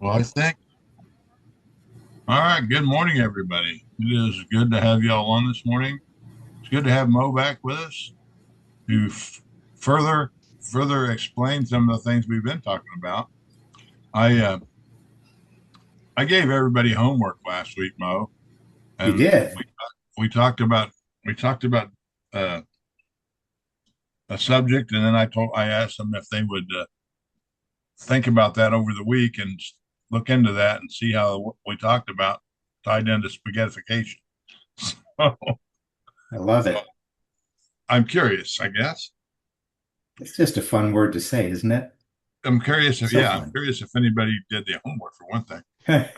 Well, I think, all right. Good morning, everybody. It is good to have y'all on this morning. It's good to have Mo back with us to further further explain some of the things we've been talking about. I I gave everybody homework last week, Mo, You and did. we talked about we talked about uh, a subject, and then I asked them if they would think about that over the week and look into that and see how what we talked about tied into spaghettification. So I love it. I'm curious, I guess. It's just a fun word to say, isn't it? I'm curious if, So yeah, I'm fun. curious if anybody did the homework for one thing.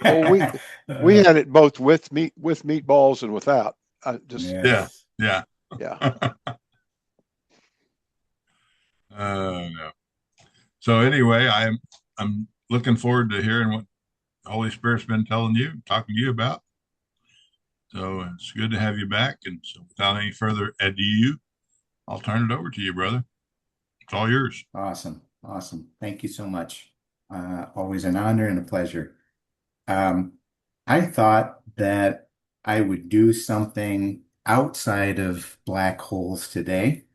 Well, we Uh, had it both with meatballs and without. I just Yeah, yes. yeah. yeah. No. So anyway, I'm looking forward to hearing what the Holy Spirit's been telling you, talking to you about. So it's good to have you back. And so without any further ado, I'll turn it over to you, brother. It's all yours. Awesome. Awesome. Thank you so much. Always an honor and a pleasure. Um, I thought that I would do something outside of black holes today.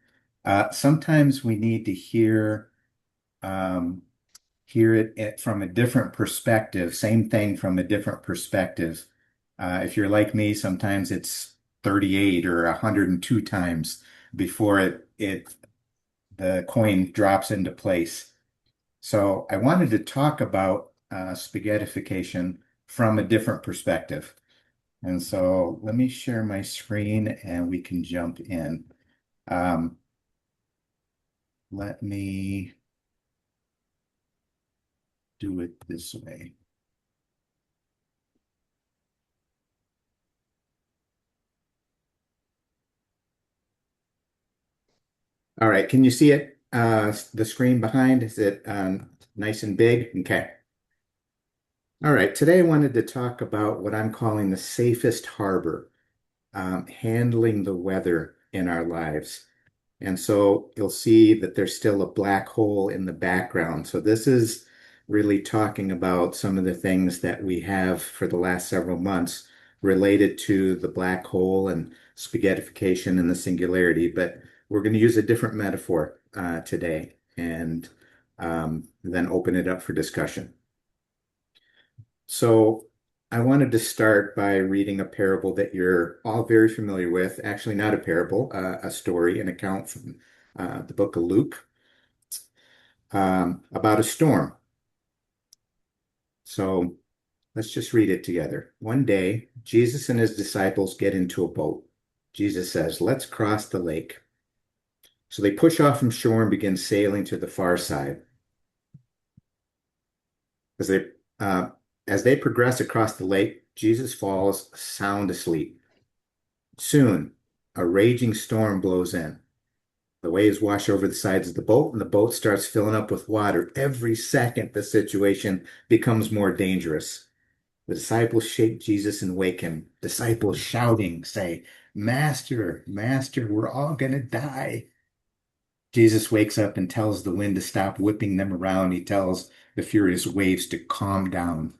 Sometimes we need to um, hear it from a different perspective, same thing from a different perspective. If you're like me, sometimes it's 38 or 102 times before the coin drops into place. So I wanted to talk about spaghettification from a different perspective. And so let me share my screen and we can jump in. Um, let me do it this way. All right, can you see it? The screen behind, is it nice and big? Okay. All right, today I wanted to talk about what I'm calling the safest harbor, handling the weather in our lives. And so you'll see that there's still a black hole in the background. So this is really talking about some of the things that we have for the last several months related to the black hole and spaghettification and the singularity. But we're going to use a different metaphor today and then open it up for discussion. So I wanted to start by reading a parable that you're all very familiar with. Actually, not a parable, a story, an account from the book of Luke about a storm. So let's just read it together. One day, Jesus and his disciples get into a boat. Jesus says, "Let's cross the lake." So they push off from shore and begin sailing to the far side. As they uh, as they progress across the lake, Jesus falls sound asleep. Soon, a raging storm blows in. The waves wash over the sides of the boat, and the boat starts filling up with water. Every second, the situation becomes more dangerous. The disciples shake Jesus and wake him. Disciples shouting, say, "Master, Master, we're all going to die." Jesus wakes up and tells the wind to stop whipping them around. He tells the furious waves to calm down,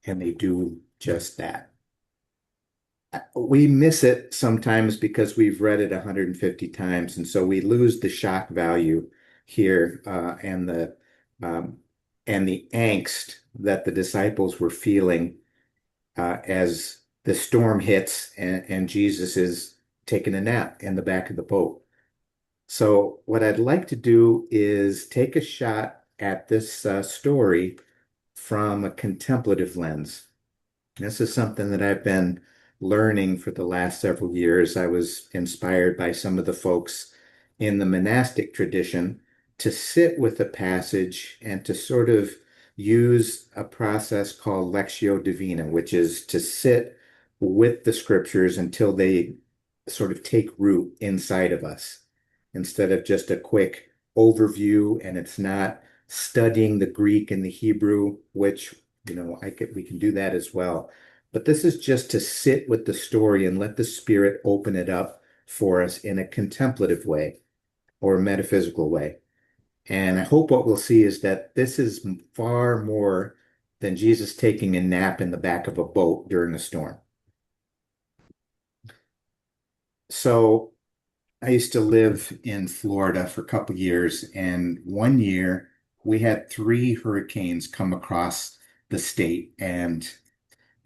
and they do just that. We miss it sometimes because we've read it 150 times, and so we lose the shock value here um, and the angst that the disciples were feeling as the storm hits and Jesus is taking a nap in the back of the boat. So what I'd like to do is take a shot at this story from a contemplative lens. This is something that I've been learning for the last several years. I was inspired by some of the folks in the monastic tradition to sit with a passage and to sort of use a process called Lectio Divina, which is to sit with the scriptures until they sort of take root inside of us instead of just a quick overview. And it's not studying the Greek and the Hebrew, which we can do that as well. But this is just to sit with the story and let the Spirit open it up for us in a contemplative way or a metaphysical way. And I hope what we'll see is that this is far more than Jesus taking a nap in the back of a boat during a storm. So I used to live in Florida for a couple years, and one year we had three hurricanes come across the state, and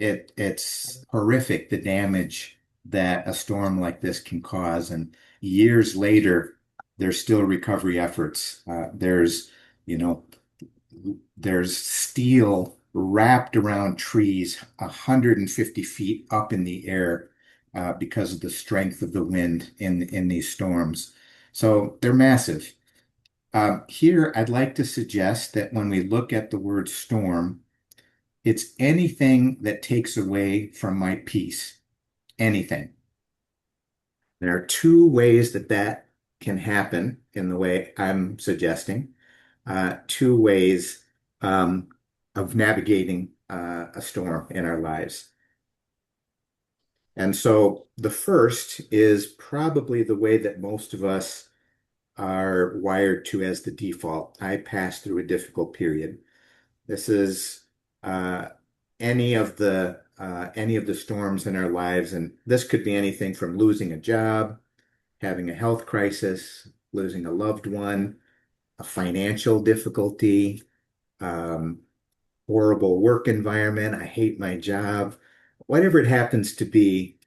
it's horrific the damage that a storm like this can cause. And years later, there's still recovery efforts. You know, there's steel wrapped around trees 150 feet up in the air because of the strength of the wind in these storms. So they're massive. Here, I'd like to suggest that when we look at the word storm, it's anything that takes away from my peace. Anything. There are two ways that that can happen in the way I'm suggesting. Two ways of navigating a storm in our lives. And so the first is probably the way that most of us are wired to as the default. I pass through a difficult period. This is uh, any of the storms in our lives, and this could be anything from losing a job, having a health crisis, losing a loved one, a financial difficulty, um, horrible work environment. I hate my job, whatever it happens to be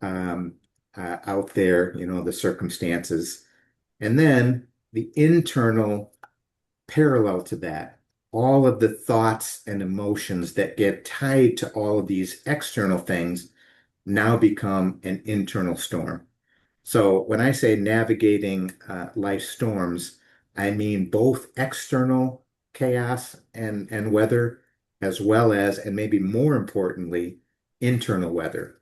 um, out there, the circumstances. And then the internal parallel to that, all of the thoughts and emotions that get tied to all of these external things now become an internal storm. So when I say navigating life storms, I mean both external chaos and weather, as well as, and maybe more importantly, internal weather.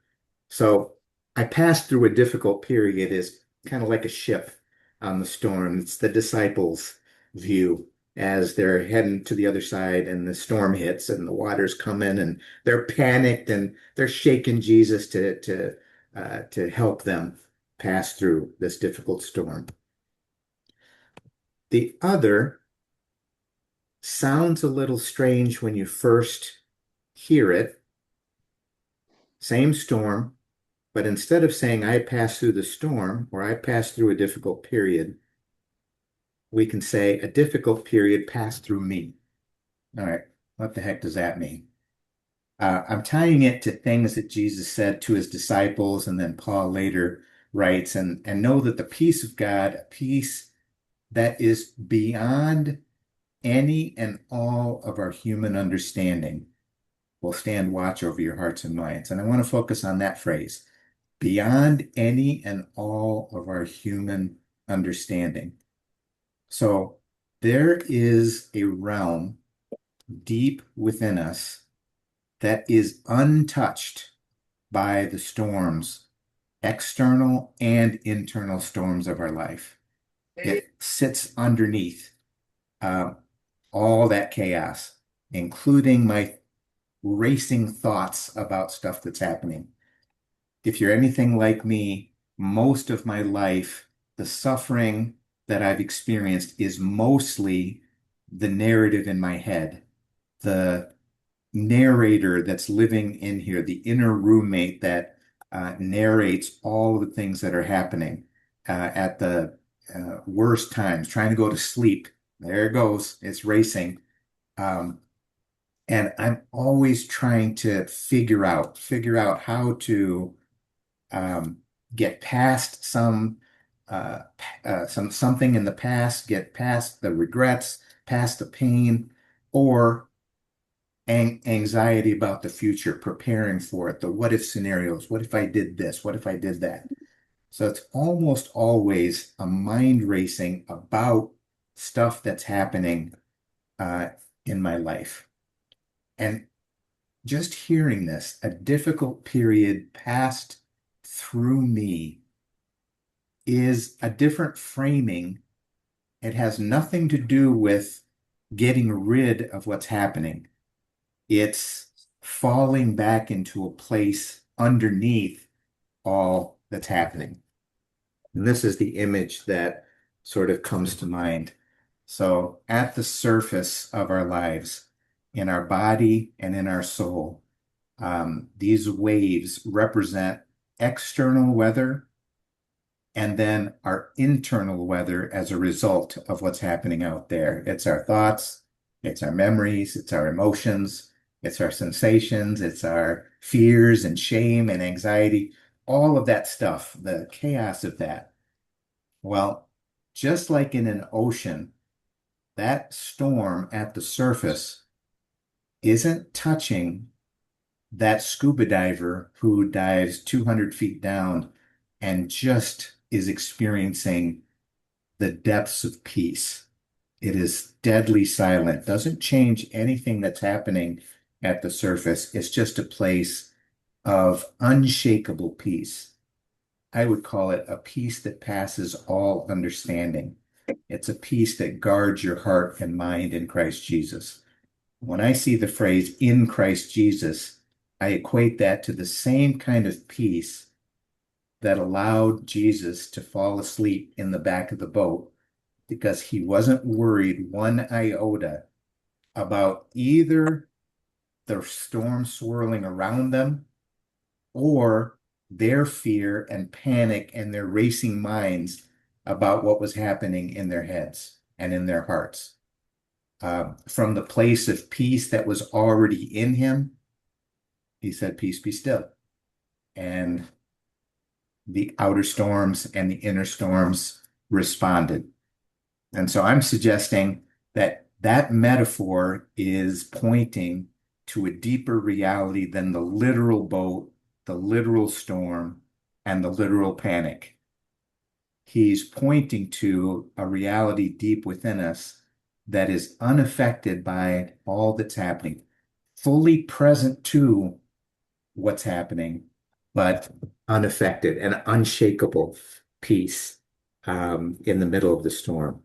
So I passed through a difficult period is kind of like a ship on the storm. It's the disciples' view as they're heading to the other side and the storm hits and the waters come in and they're panicked and they're shaking Jesus to help them pass through this difficult storm. The other sounds a little strange when you first hear it. Same storm, but instead of saying I passed through the storm or I passed through a difficult period, we can say a difficult period passed through me. All right, what the heck does that mean? I'm tying it to things that Jesus said to his disciples, and then Paul later writes, and know that the peace of God, a peace that is beyond any and all of our human understanding, will stand watch over your hearts and minds. And I want to focus on that phrase, beyond any and all of our human understanding. So there is a realm deep within us that is untouched by the storms, external and internal storms of our life. It sits underneath uh, all that chaos, including my racing thoughts about stuff that's happening. If you're anything like me, most of my life, the suffering that I've experienced is mostly the narrative in my head, the narrator that's living in here, the inner roommate that narrates all the things that are happening at the worst times, trying to go to sleep. There it goes. It's racing. Um, and I'm always trying to figure out how to um, get past something in the past, get past the regrets, past the pain, or anxiety about the future, preparing for it, the what if scenarios. What if I did this? What if I did that? So it's almost always a mind racing about stuff that's happening uh, in my life. And just hearing this, a difficult period passed through me, is a different framing. It has nothing to do with getting rid of what's happening. It's falling back into a place underneath all that's happening. And this is the image that sort of comes to mind. So at the surface of our lives, in our body and in our soul. These waves represent external weather and then our internal weather as a result of what's happening out there. It's our thoughts, it's our memories, it's our emotions, it's our sensations, it's our fears and shame and anxiety, all of that stuff, the chaos of that. Well, just like in an ocean, that storm at the surface isn't touching that scuba diver who dives 200 feet down and just is experiencing the depths of peace. It is deadly silent, doesn't change anything that's happening at the surface. It's just a place of unshakable peace. I would call it a peace that passes all understanding. It's a peace that guards your heart and mind in Christ Jesus. When I see the phrase in Christ Jesus, I equate that to the same kind of peace that allowed Jesus to fall asleep in the back of the boat because he wasn't worried one iota about either the storm swirling around them or their fear and panic and their racing minds about what was happening in their heads and in their hearts. From the place of peace that was already in him, he said, "Peace be still." And the outer storms and the inner storms responded. And so I'm suggesting that that metaphor is pointing to a deeper reality than the literal boat, the literal storm, and the literal panic. He's pointing to a reality deep within us that is unaffected by all that's happening, fully present to what's happening, but unaffected and unshakable peace in the middle of the storm.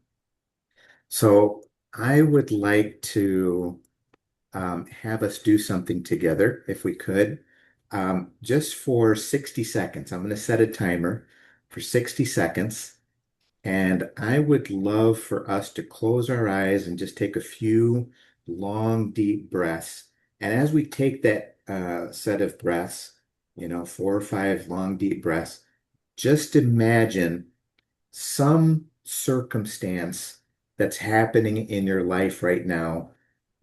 So I would like to have us do something together, if we could, just for 60 seconds. I'm going to set a timer for 60 seconds. And I would love for us to close our eyes and just take a few long, deep breaths. And as we take that set of breaths, 4 or 5 long, deep breaths, just imagine some circumstance that's happening in your life right now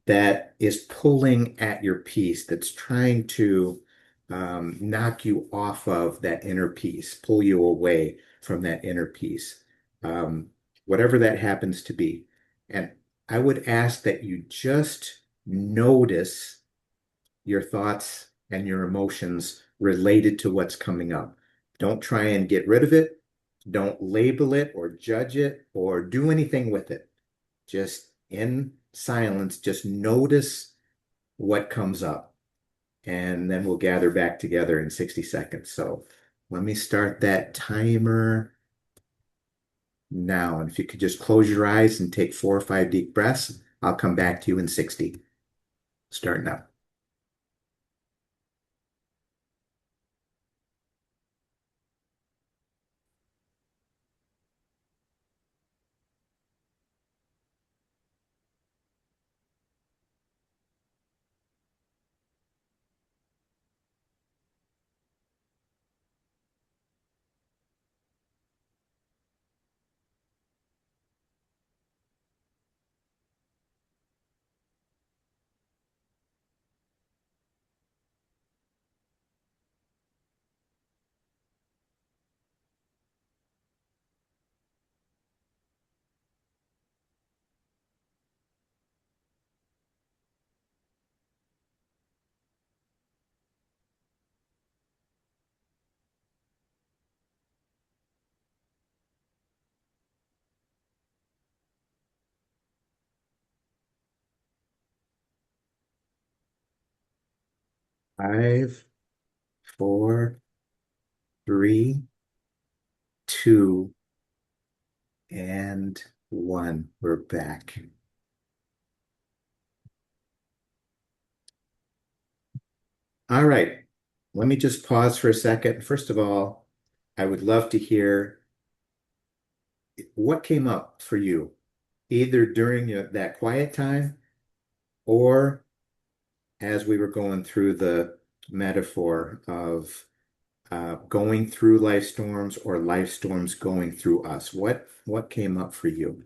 that is pulling at your peace, that's trying to knock you off of that inner peace, pull you away from that inner peace, um, whatever that happens to be. And I would ask that you just notice your thoughts and your emotions related to what's coming up. Don't try and get rid of it. Don't label it or judge it or do anything with it. Just in silence, just notice what comes up. And then we'll gather back together in 60 seconds. So let me start that timer now. And if you could just close your eyes and take 4 or 5 deep breaths, I'll come back to you in 60. Start now. 5, 4, 3, 2, and 1. We're back. All right. Let me just pause for a second. First of all, I would love to hear what came up for you, either during that quiet time or as we were going through the metaphor of going through life storms or life storms going through us, what came up for you?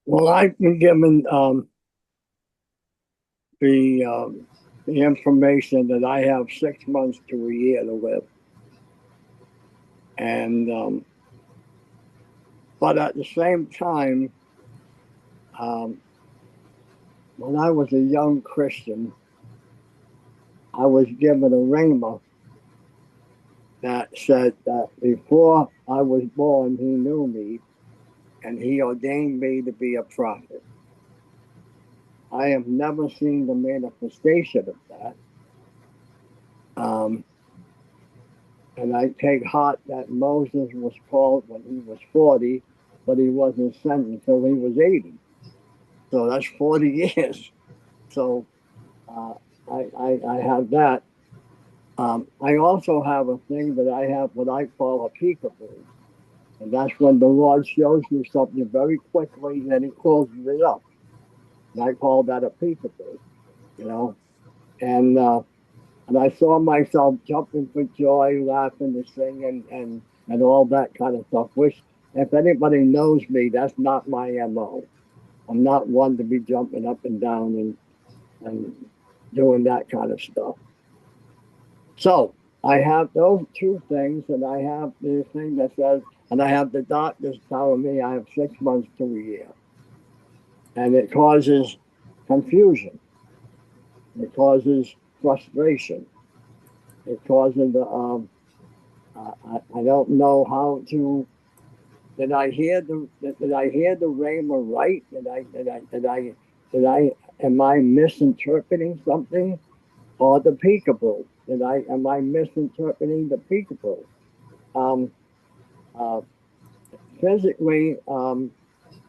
Well, I've been given the information that I have 6 months to a year to live, and but at the same time, when I was a young Christian, I was given a rhema that said that before I was born, He knew me, and He ordained me to be a prophet. I have never seen the manifestation of that. And I take heart that Moses was called when he was 40, but he wasn't sent until he was 80. So that's 40 years. So I have that. I also have a thing that I have what I call a peekaboo. And that's when the Lord shows you something very quickly and then He closes it up. And I call that a peekaboo, you know. And I saw myself jumping for joy, laughing and singing and all that kind of stuff, which if anybody knows me, that's not my MO. I'm not one to be jumping up and down and doing that kind of stuff. So I have those two things, and I have the thing that says, and I have the doctors telling me I have 6 months to a year. And it causes confusion. It causes frustration. It causes I don't know how to. Did I hear the rhema right? Am I misinterpreting something, or the peekaboo? Am I misinterpreting the peekaboo? Uh, Physically,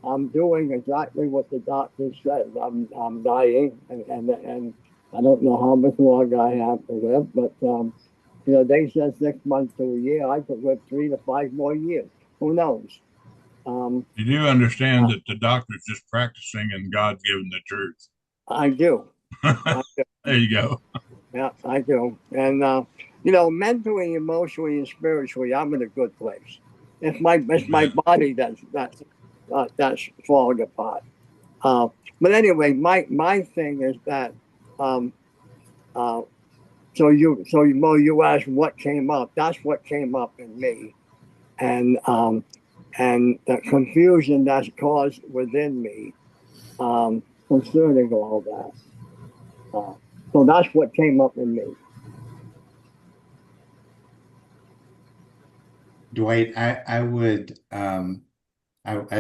I'm doing exactly what the doctor says. I'm dying, and I don't know how much longer I have to live, but they said 6 months to a year. I could live 3 to 5 more years. Who knows? You do understand that the doctor's just practicing and God's given the truth. I do. I do. There you go. Yeah, I do. And mentally, emotionally, and spiritually, I'm in a good place. It's my body that's falling apart. But anyway, my thing is that you asked what came up. That's what came up in me, and the confusion that's caused within me concerning all that. So that's what came up in me. Dwight, I'd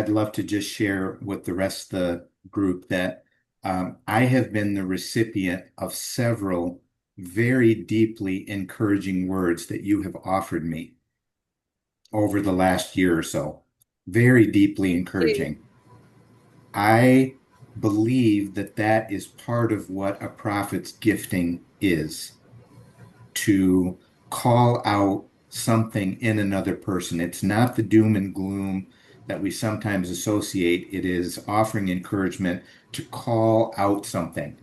love to just share with the rest of the group that I have been the recipient of several very deeply encouraging words that you have offered me over the last year or so. Very deeply encouraging. I believe that that is part of what a prophet's gifting is, to call out something in another person. It's not the doom and gloom that we sometimes associate. It is offering encouragement to call out something.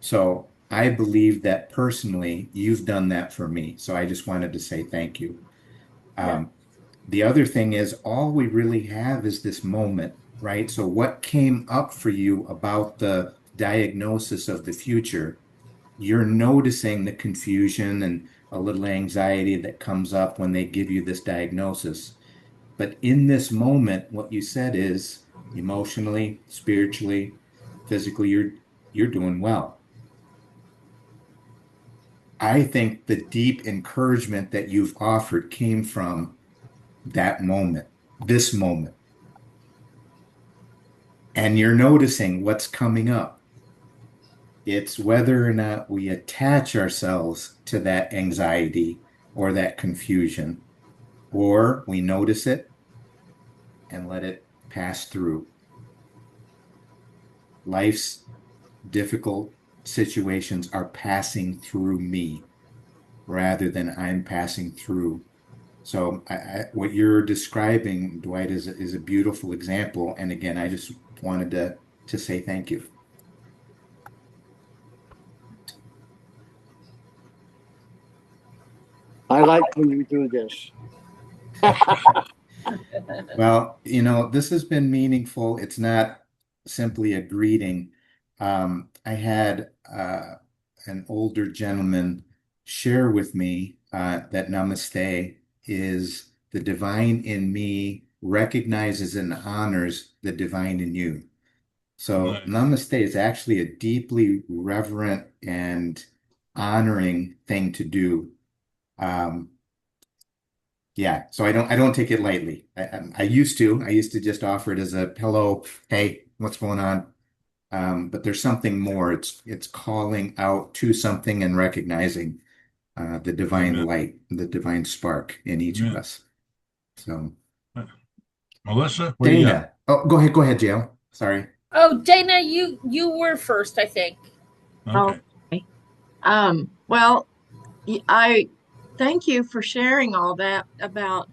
So I believe that personally, you've done that for me. So I just wanted to say thank you. Yeah. The other thing is, all we really have is this moment, right? So what came up for you about the diagnosis of the future? You're noticing the confusion and a little anxiety that comes up when they give you this diagnosis. But in this moment, what you said is emotionally, spiritually, physically, you're doing well. I think the deep encouragement that you've offered came from that moment, this moment. And you're noticing what's coming up. It's whether or not we attach ourselves to that anxiety or that confusion, or we notice it and let it pass through. Life's difficult situations are passing through me rather than I'm passing through So what you're describing, Dwight, is a beautiful example. And again, I just wanted to say thank you. I like when you do this. Well, this has been meaningful. It's not simply a greeting. I had an older gentleman share with me that namaste is the divine in me recognizes and honors the divine in you. So Nice. namaste is actually a deeply reverent and honoring thing to do. Um, yeah, so I don't take it lightly. I used to just offer it as a hello, hey, what's going on? But there's something more. It's calling out to something and recognizing the divine Amen. light, the divine spark in each of Amen. us. So Melissa, what do you got? Dana, oh, go ahead, Jill. Sorry. Oh, Dana, you were first, I think. Okay. Okay. Well, I thank you for sharing all that about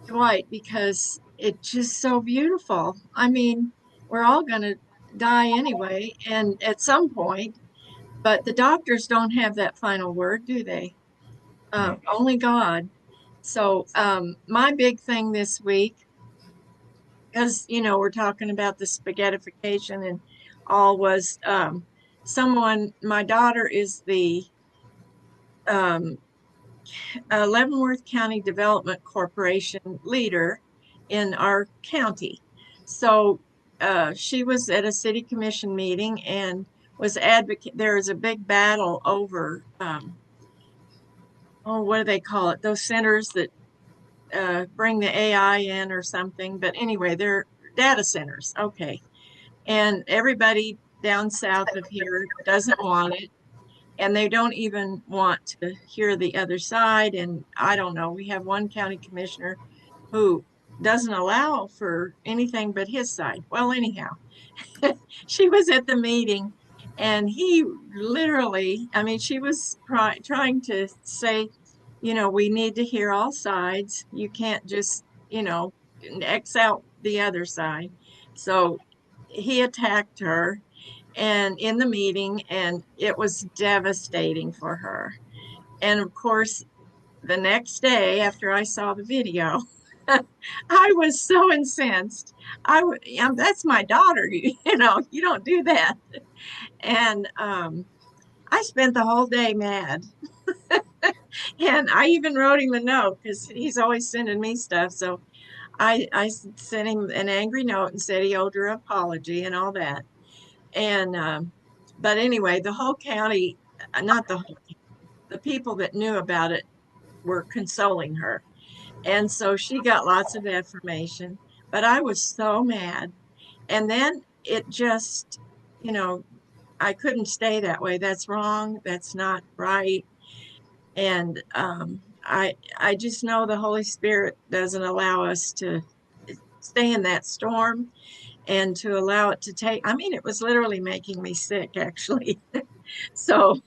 Dwight because it's just so beautiful. I mean, we're all going to die anyway, and at some point, but the doctors don't have that final word, do they? No. Only God. So, my big thing this week, because we're talking about the spaghettification and all, was my daughter is the um, Leavenworth County Development Corporation leader in our county. So she was at a city commission meeting and was advocate. There is a big battle over what do they call it? Those centers that bring the AI in or something. But anyway, they're data centers. Okay, and everybody down south of here doesn't want it, and they don't even want to hear the other side. And I don't know, we have one county commissioner who doesn't allow for anything but his side. Well, anyhow, she was at the meeting and he literally, I mean, she was trying to say, we need to hear all sides. You can't just, X out the other side. So he attacked her and in the meeting, and it was devastating for her. And of course, the next day after I saw the video, I was so incensed. That's my daughter, you don't do that. And I spent the whole day mad. And I even wrote him a note because he's always sending me stuff. So I sent him an angry note and said he owed her an apology and all that. And but anyway, the whole county, not the people that knew about it were consoling her. And so she got lots of affirmation, but I was so mad. And then it just, I couldn't stay that way. That's wrong. That's not right. And I just know the Holy Spirit doesn't allow us to stay in that storm and to allow it to take, I mean, it was literally making me sick, actually. So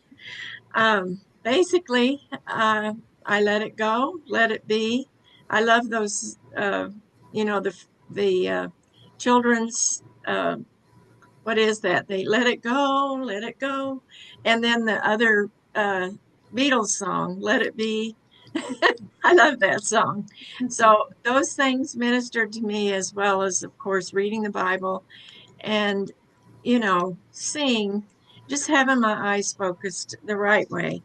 basically, I let it go, let it be. I love those, the children's, what is that? They let it go, let it go. And then the other Beatles song, Let It Be. I love that song. So those things ministered to me as well as, of course, reading the Bible and, seeing, just having my eyes focused the right way.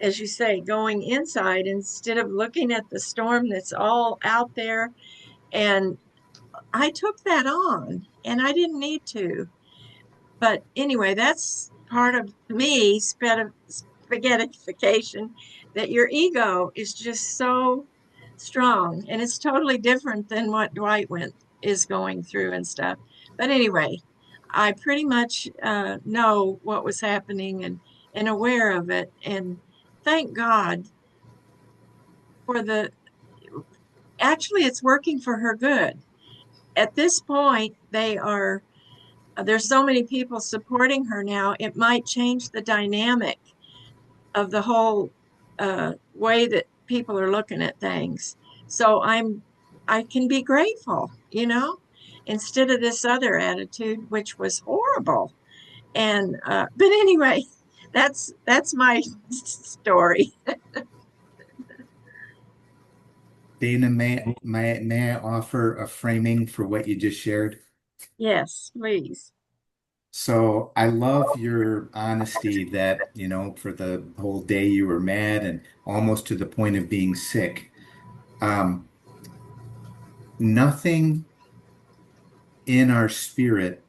As you say, going inside instead of looking at the storm that's all out there. And I took that on and I didn't need to. But anyway, that's part of me, spaghettification, that your ego is just so strong and it's totally different than what Dwight is going through and stuff. But anyway, I pretty much know what was happening and aware of it. And thank God for actually, it's working for her good. At this point, there's so many people supporting her now, it might change the dynamic of the whole way that people are looking at things. So I can be grateful, instead of this other attitude, which was horrible. And but anyway, that's my story. Dana, may I offer a framing for what you just shared? Yes, please. So I love your honesty that, for the whole day you were mad and almost to the point of being sick. Um, Nothing in our spirit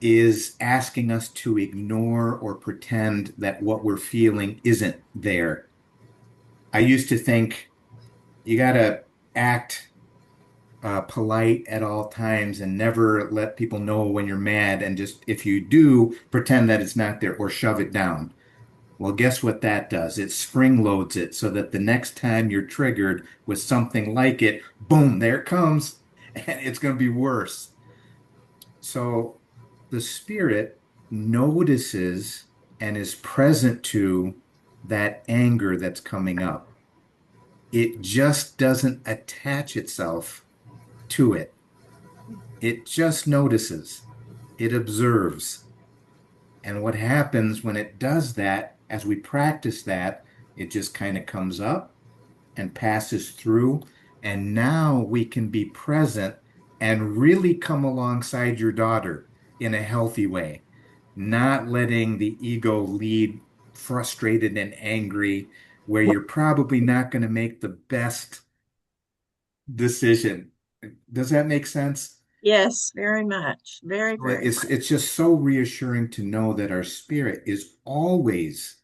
is asking us to ignore or pretend that what we're feeling isn't there. I used to think you got to act polite at all times and never let people know when you're mad. And just if you do, pretend that it's not there or shove it down. Well, guess what that does? It spring loads it so that the next time you're triggered with something like it, boom, there it comes. And it's going to be worse. So the spirit notices and is present to that anger that's coming up. It just doesn't attach itself to it. It just notices, it observes. And what happens when it does that, as we practice that, it just kind of comes up and passes through. And now we can be present and really come alongside your daughter in a healthy way, not letting the ego lead frustrated and angry, where you're probably not going to make the best decision. Does that make sense? Yes, very much. Very, Well, very it's much. it's just so reassuring to know that our spirit is always,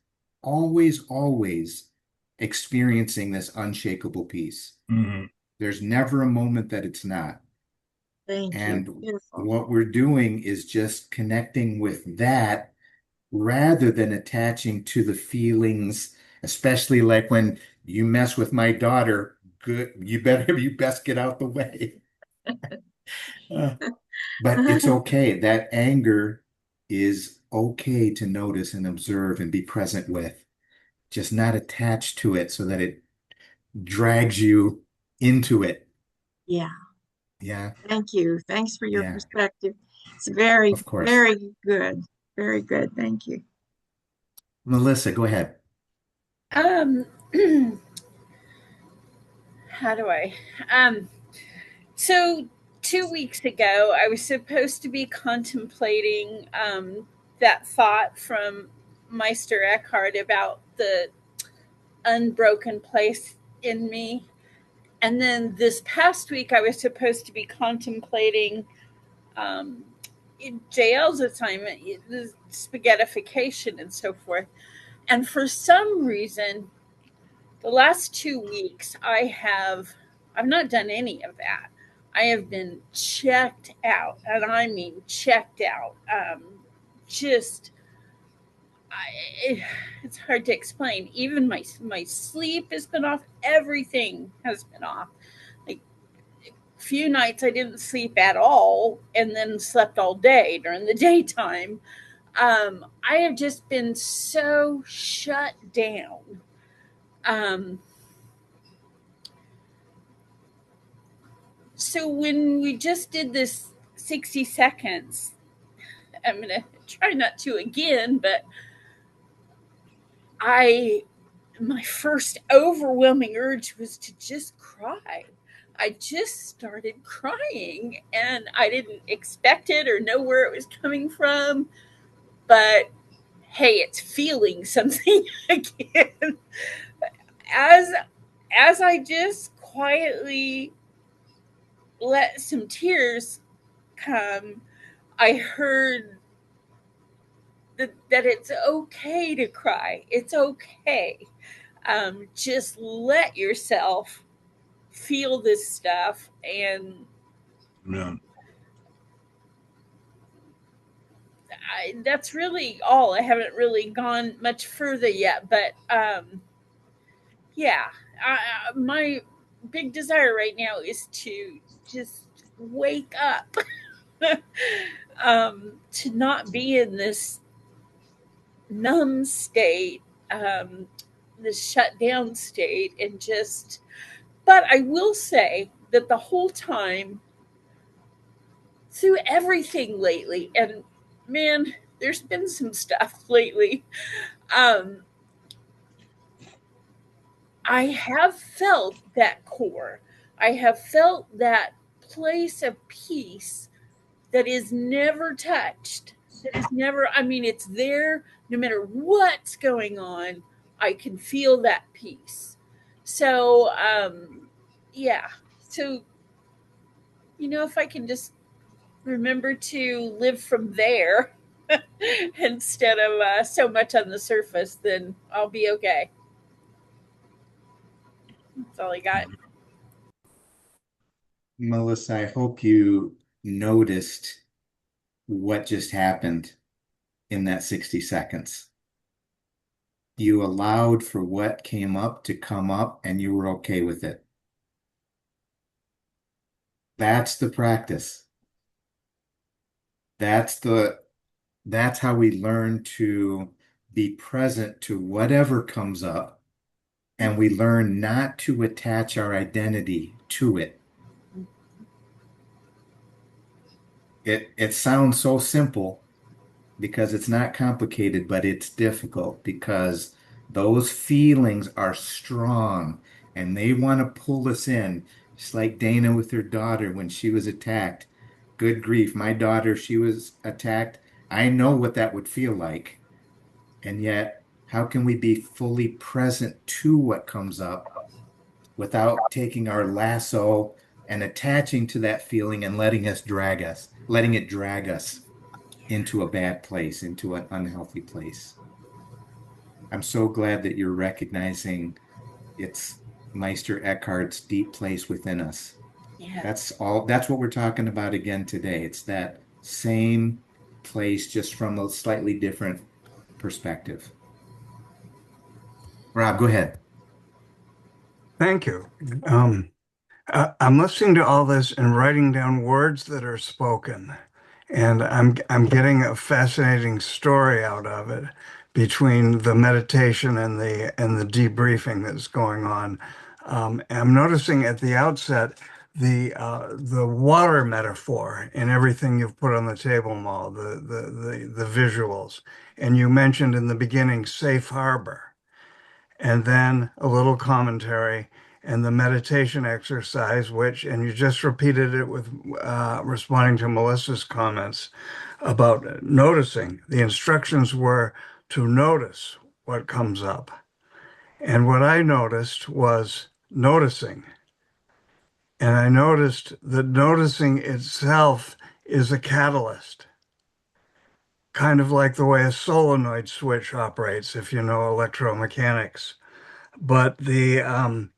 always, always experiencing this unshakable peace. Mhm. There's never a moment that it's not. Thank you. And Beautiful. what we're doing is just connecting with that rather than attaching to the feelings, especially like when you mess with my daughter, good, you best get out the way. Uh, But it's okay. That anger is okay to notice and observe and be present with, just not attached to it so that it drags you into it. Yeah. Yeah, Thank you. Thanks for your yeah, perspective. It's very, of course. very good. Very good. Thank you. Melissa, go ahead. Um, how do I? Um, so 2 weeks ago, I was supposed to be contemplating that thought from Meister Eckhart about the unbroken place in me. And then this past week, I was supposed to be contemplating um, JL's assignment, the spaghettification and so forth. And for some reason, the last 2 weeks, I've not done any of that. I have been checked out, and I mean checked out. Just, it's hard to explain. Even my sleep has been off. Everything has been off. Like few nights I didn't sleep at all, and then slept all day during the daytime. I have just been so shut down. Um, so when we just did this 60 seconds, I'm going to try not to again, but my first overwhelming urge was to just cry. I just started crying and I didn't expect it or know where it was coming from, but hey, it's feeling something again. As as I just quietly let some tears come, I heard that it's okay to cry. It's okay. Just let yourself feel this stuff. And Yeah. that's really all. I haven't really gone much further yet. But yeah, my big desire right now is to just wake up, to not be in this numb state, this shut down state and just. But I will say that the whole time through everything lately, and man, there's been some stuff lately. Um, I have felt that core. I have felt that place of peace that is never touched. That is never, I mean, it's there no matter what's going on. I can feel that peace. So, yeah. So, if I can just remember to live from there instead of so much on the surface, then I'll be okay. That's all I got. Melissa, I hope you noticed what just happened in that 60 seconds. You allowed for what came up to come up and you were okay with it. That's the practice. That's how we learn to be present to whatever comes up, and we learn not to attach our identity to it. It sounds so simple because it's not complicated, but it's difficult because those feelings are strong and they want to pull us in, just like Dana with her daughter when she was attacked. Good grief, my daughter, she was attacked. I know what that would feel like. And yet, how can we be fully present to what comes up without taking our lasso and attaching to that feeling and letting it drag us into a bad place, into an unhealthy place? I'm so glad that you're recognizing it's Meister Eckhart's deep place within us. Yeah. That's what we're talking about again today. It's that same place, just from a slightly different perspective. Rob, go ahead. Thank you. I'm listening to all this and writing down words that are spoken, and I'm getting a fascinating story out of it between the meditation and the debriefing that's going on. I'm noticing at the outset the water metaphor in everything you've put on the table, Mal, the visuals, and you mentioned in the beginning safe harbor, and then a little commentary and the meditation exercise, and you just repeated it with responding to Melissa's comments about noticing. The instructions were to notice what comes up. And what I noticed was noticing. And I noticed that noticing itself is a catalyst, kind of like the way a solenoid switch operates, if you know electromechanics. But the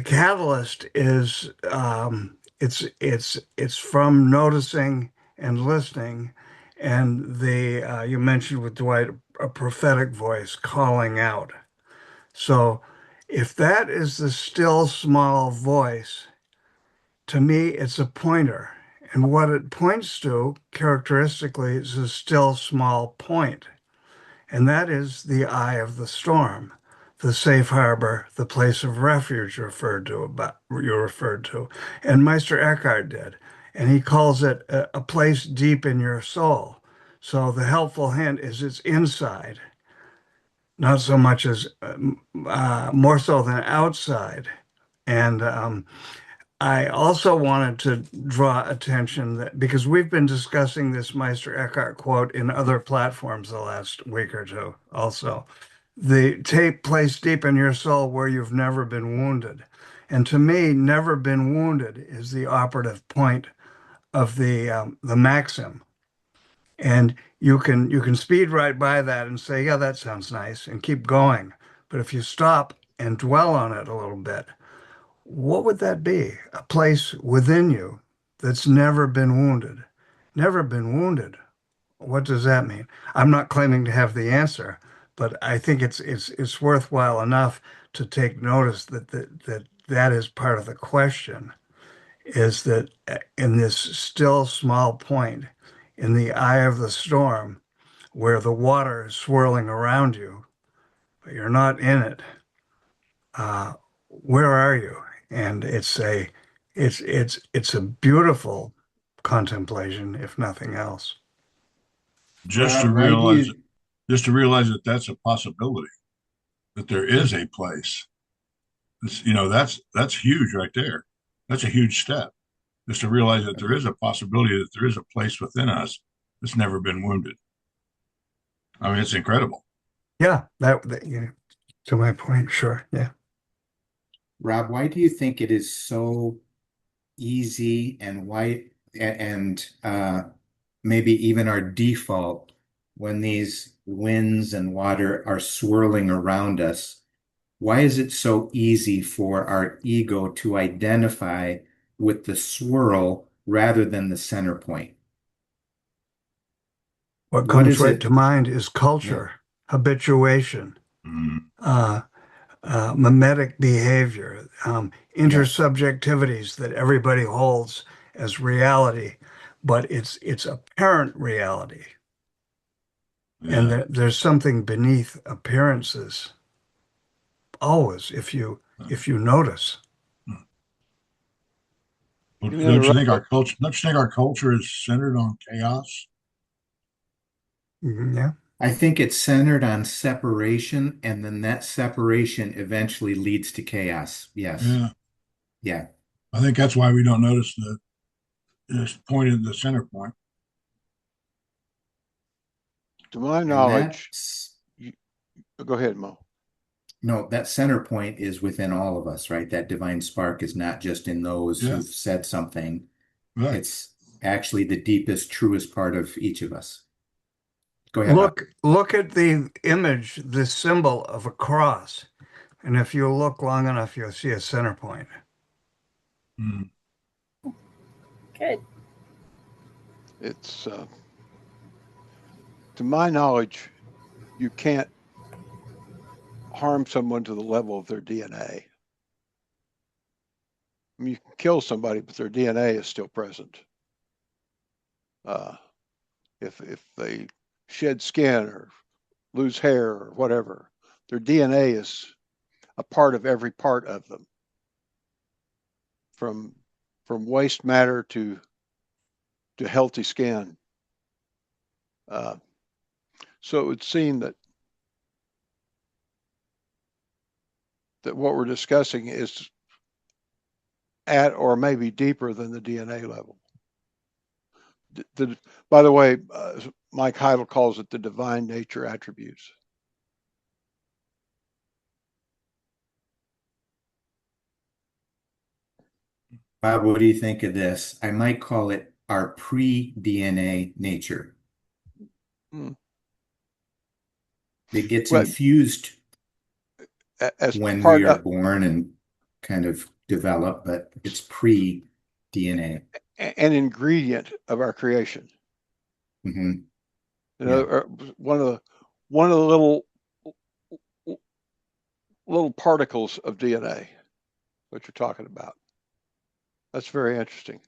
catalyst is it's from noticing and listening, and you mentioned with Dwight a prophetic voice calling out. So if that is the still small voice, to me it's a pointer, and what it points to characteristically is a still small point, and that is the eye of the storm, the safe harbor, the place of refuge you referred to, and Meister Eckhart did, and he calls it a place deep in your soul. So the helpful hint is it's inside, not so much as more so than outside. And I also wanted to draw attention that because we've been discussing this Meister Eckhart quote in other platforms the last week or two also. The tape place deep in your soul where you've never been wounded. And to me, never been wounded is the operative point of the maxim. And you can speed right by that and say, yeah, that sounds nice, and keep going. But if you stop and dwell on it a little bit, what would that be? A place within you that's never been wounded. Never been wounded. What does that mean? I'm not claiming to have the answer, but I think it's worthwhile enough to take notice that is part of the question, is that in this still small point, in the eye of the storm, where the water is swirling around you, but you're not in it. Where are you? And it's a beautiful contemplation, if nothing else. Just to Rob, why do realize, you, just to realize that that's a possibility, that there is a place. That's huge right there. That's a huge step. Just to realize that there is a possibility that there is a place within us that's never been wounded. I mean, it's incredible. Yeah, yeah, to my point, sure. Yeah. Rob, why do you think it is so easy and maybe even our default when these winds and water are swirling around us? Why is it so easy for our ego to identify with the swirl rather than the center point? What What comes is right to it? mind is Yeah. culture, habituation, Mm, uh, mimetic behavior, Yes. intersubjectivities that everybody holds as reality, but it's apparent reality. And yeah. there's something beneath appearances always, if you notice. Well, You know, don't you think our culture is centered on chaos? Yeah. I think it's centered on separation, and then that separation eventually leads to chaos. Yes. Yeah. Yeah. I think that's why we don't notice this point in the center point. to my And knowledge, that's, you, go ahead, Mo. no, that center point is within all of us, right? That divine spark is not just in those Yeah. who've said something. Right. It's actually the deepest, truest part of each of us. Go ahead, Bob. Look at the image, the symbol of a cross. And if you look long enough, you'll see a center point. Mm, Good. It's to my knowledge, you can't harm someone to the level of their DNA. I mean, you can kill somebody, but their DNA is still present. If they shed skin or lose hair or whatever, their DNA is a part of every part of them, from waste matter to healthy skin. So it would seem that what we're discussing is at or maybe deeper than the DNA level. By the way, Mike Heidel calls it the divine nature attributes. Bob, what do you think of this? I might call it our pre-DNA nature. Hmm. It gets Well, infused as when part we are of born and kind of develop, but it's pre-DNA. an ingredient of our creation. Hmm. You know, one of the little particles of DNA, what you're talking about. That's very interesting.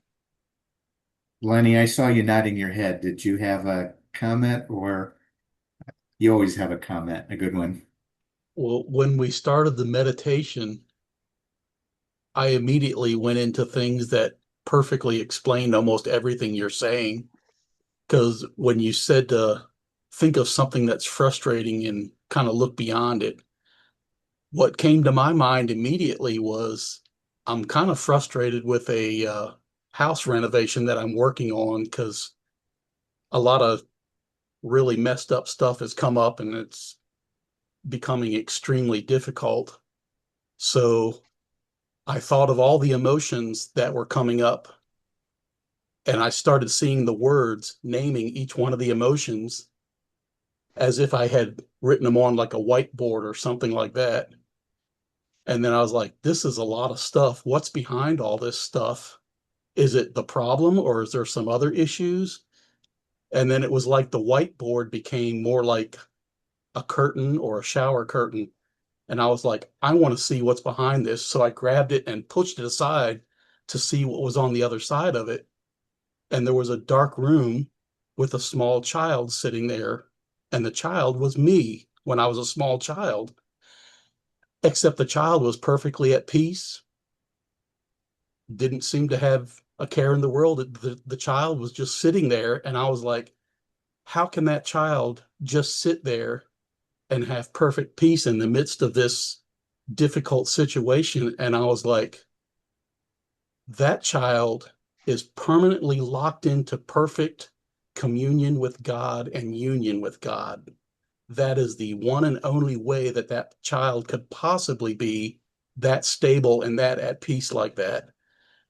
Lenny, I saw you nodding your head. Did you have a comment, or you always have a comment, a good one? Well, when we started the meditation, I immediately went into things that perfectly explained almost everything you're saying. Because when you said to think of something that's frustrating and kind of look beyond it, what came to my mind immediately was I'm kind of frustrated with a house renovation that I'm working on because a lot of really messed up stuff has come up and it's becoming extremely difficult. So I thought of all the emotions that were coming up, and I started seeing the words naming each one of the emotions as if I had written them on like a whiteboard or something like that. And then I was like, this is a lot of stuff. What's behind all this stuff? Is it the problem or is there some other issues? And then it was like the whiteboard became more like a curtain or a shower curtain. And I was like, I want to see what's behind this. So I grabbed it and pushed it aside to see what was on the other side of it. And there was a dark room with a small child sitting there. And the child was me when I was a small child. except the child was perfectly at peace, didn't seem to have a care in the world. The child was just sitting there, and I was like, how can that child just sit there and have perfect peace in the midst of this difficult situation? And I was like, that child is permanently locked into perfect communion with God and union with God. That is the one and only way that that child could possibly be that stable and that at peace like that.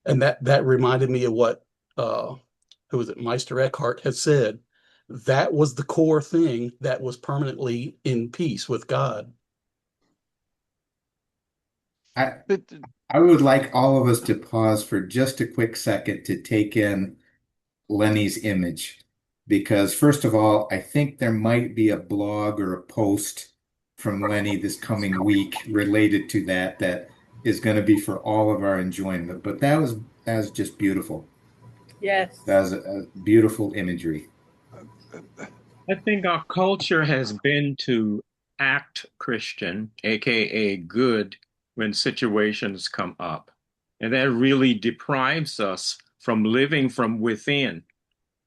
And that reminded me of what who was it, Meister Eckhart had said. That was the core thing that was permanently in peace with God. I, But I would like all of us to pause for just a quick second to take in Lenny's image. Because first of all, I think there might be a blog or a post from Lenny this coming week related to that is going to be for all of our enjoyment. But that was just beautiful. Yes. That was a beautiful imagery. I think our culture has been to act Christian, aka good, when situations come up. And that really deprives us from living from within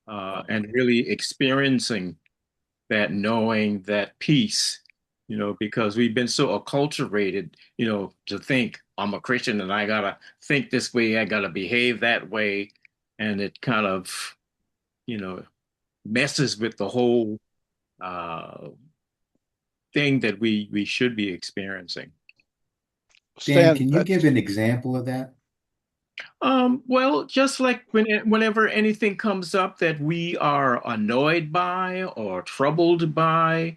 and really experiencing that knowing, that peace, because we've been so acculturated, to think I'm a Christian and I gotta think this way, I gotta behave that way. And it kind of, you know, messes with the whole uh, thing that we should be experiencing. Dan, Stan, can you give an example of that? Well, just like whenever anything comes up that we are annoyed by or troubled by,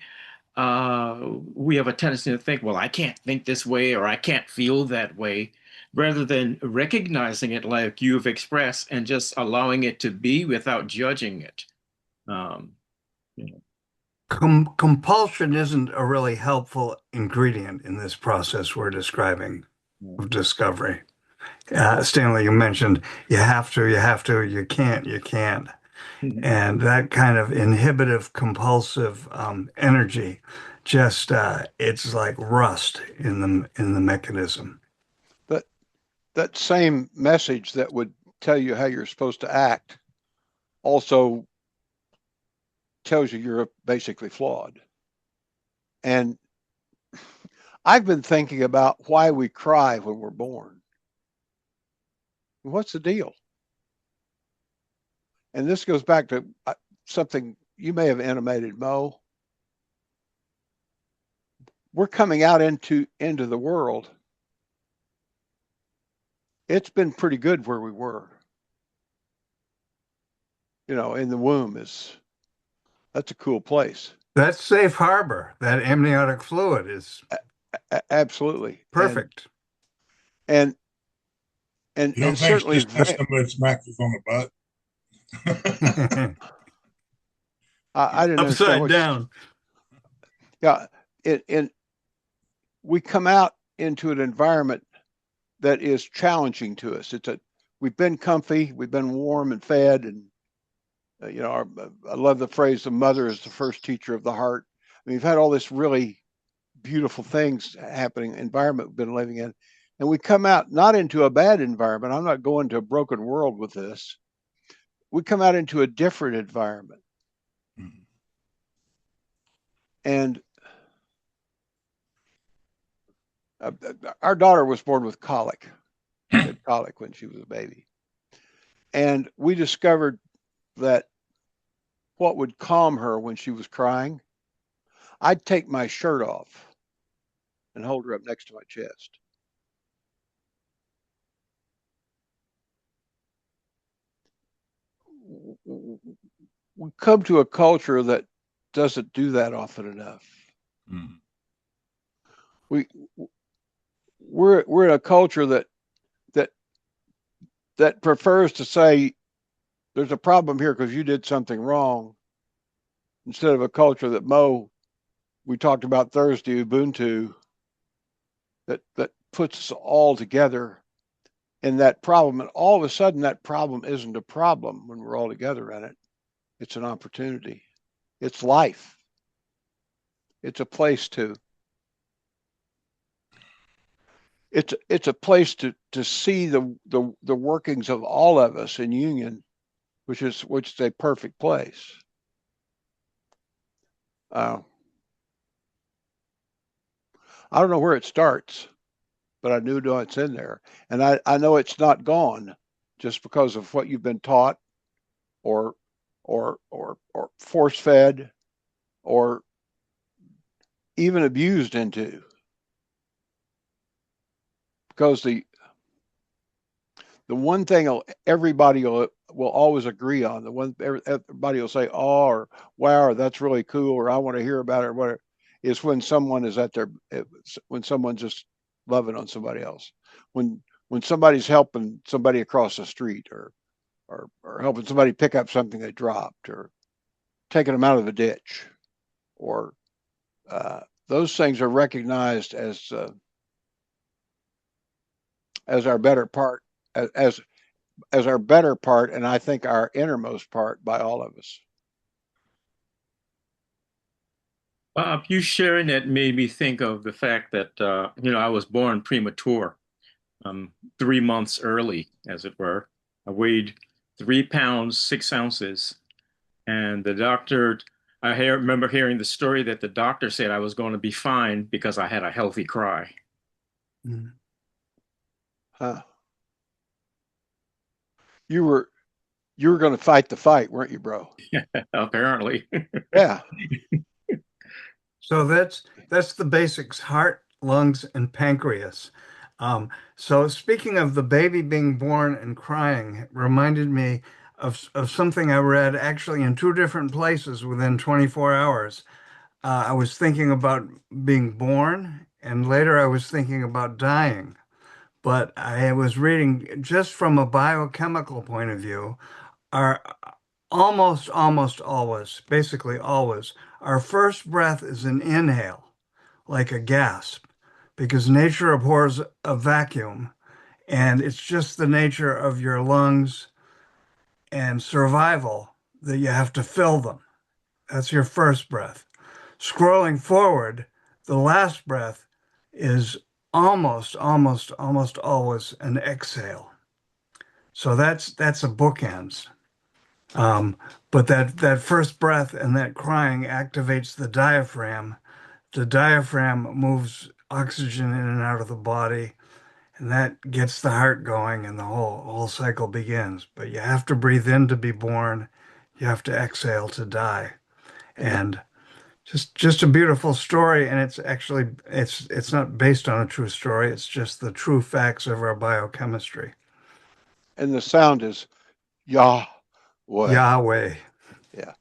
we have a tendency to think, well, I can't think this way or I can't feel that way, rather than recognizing it like you've expressed and just allowing it to be without judging it. Um, you know. Compulsion isn't a really helpful ingredient in this process we're describing of discovery. Stanley, you mentioned you have to, you can't, you can't. And that kind of inhibitive, compulsive energy, just it's like rust in the mechanism. but that same message that would tell you how you're supposed to act also tells you you're basically flawed. And I've been thinking about why we cry when we're born. What's the deal? And this goes back to something you may have intimated, Mo. We're coming out into the world. It's been pretty good where we were. In the womb that's a cool place. That's safe harbor. That amniotic fluid is Absolutely perfect. And You don't think certainly it's just somebody smacks us on the butt? I didn't understand Upside down. Yeah, we come out into an environment that is challenging to us. We've been comfy, we've been warm and fed, and I love the phrase, "The mother is the first teacher of the heart." I mean, we've had all this really beautiful things happening, environment we've been living in, and we come out not into a bad environment. I'm not going to a broken world with this. We come out into a different environment. Mm-hmm. And our daughter was born with colic. She had colic when she was a baby. And we discovered that what would calm her when she was crying, I'd take my shirt off and hold her up next to my chest. We come to a culture that doesn't do that often enough. Mm. We're in a culture that prefers to say there's a problem here because you did something wrong, instead of a culture that we talked about Thursday, Ubuntu, that puts us all together in that problem. And all of a sudden that problem isn't a problem when we're all together in it. It's an opportunity. It's life. It's a place to. it's a place to see the workings of all of us in union, which is a perfect place. I don't know where it starts, but I do know it's in there, and I know it's not gone just because of what you've been taught, or force fed, or even abused into. Because the one thing everybody will always agree on, the one everybody will say, "Oh," or "Wow," or "That's really cool," or "I want to hear about it," or whatever, is when someone is when someone's just loving on somebody else, when somebody's helping somebody across the street, or helping somebody pick up something they dropped, or taking them out of the ditch, or those things are recognized as our better part, as our better part, and I think our innermost part, by all of us. Bob, you sharing that made me think of the fact that I was born premature, 3 months early, as it were. I weighed 3 pounds 6 ounces, and the doctor. Remember hearing the story that the doctor said I was going to be fine because I had a healthy cry. Mm. Huh. You were going to fight the fight, weren't you, bro? Apparently. Yeah. So that's the basics: heart, lungs, and pancreas. So speaking of the baby being born and crying, it reminded me of something I read actually in two different places within 24 hours. I was thinking about being born, and later I was thinking about dying. But I was reading just from a biochemical point of view, our almost always, basically always, our first breath is an inhale, like a gasp, because nature abhors a vacuum, and it's just the nature of your lungs and survival that you have to fill them. That's your first breath. Scrolling forward, the last breath is almost always an exhale. So that's a bookends. But that first breath and that crying activates the diaphragm. The diaphragm moves oxygen in and out of the body, and that gets the heart going, and the whole cycle begins. But you have to breathe in to be born. You have to exhale to die. And just a beautiful story, and it's actually it's not based on a true story. It's just the true facts of our biochemistry. And the sound is Yahweh. Yahweh. Yeah.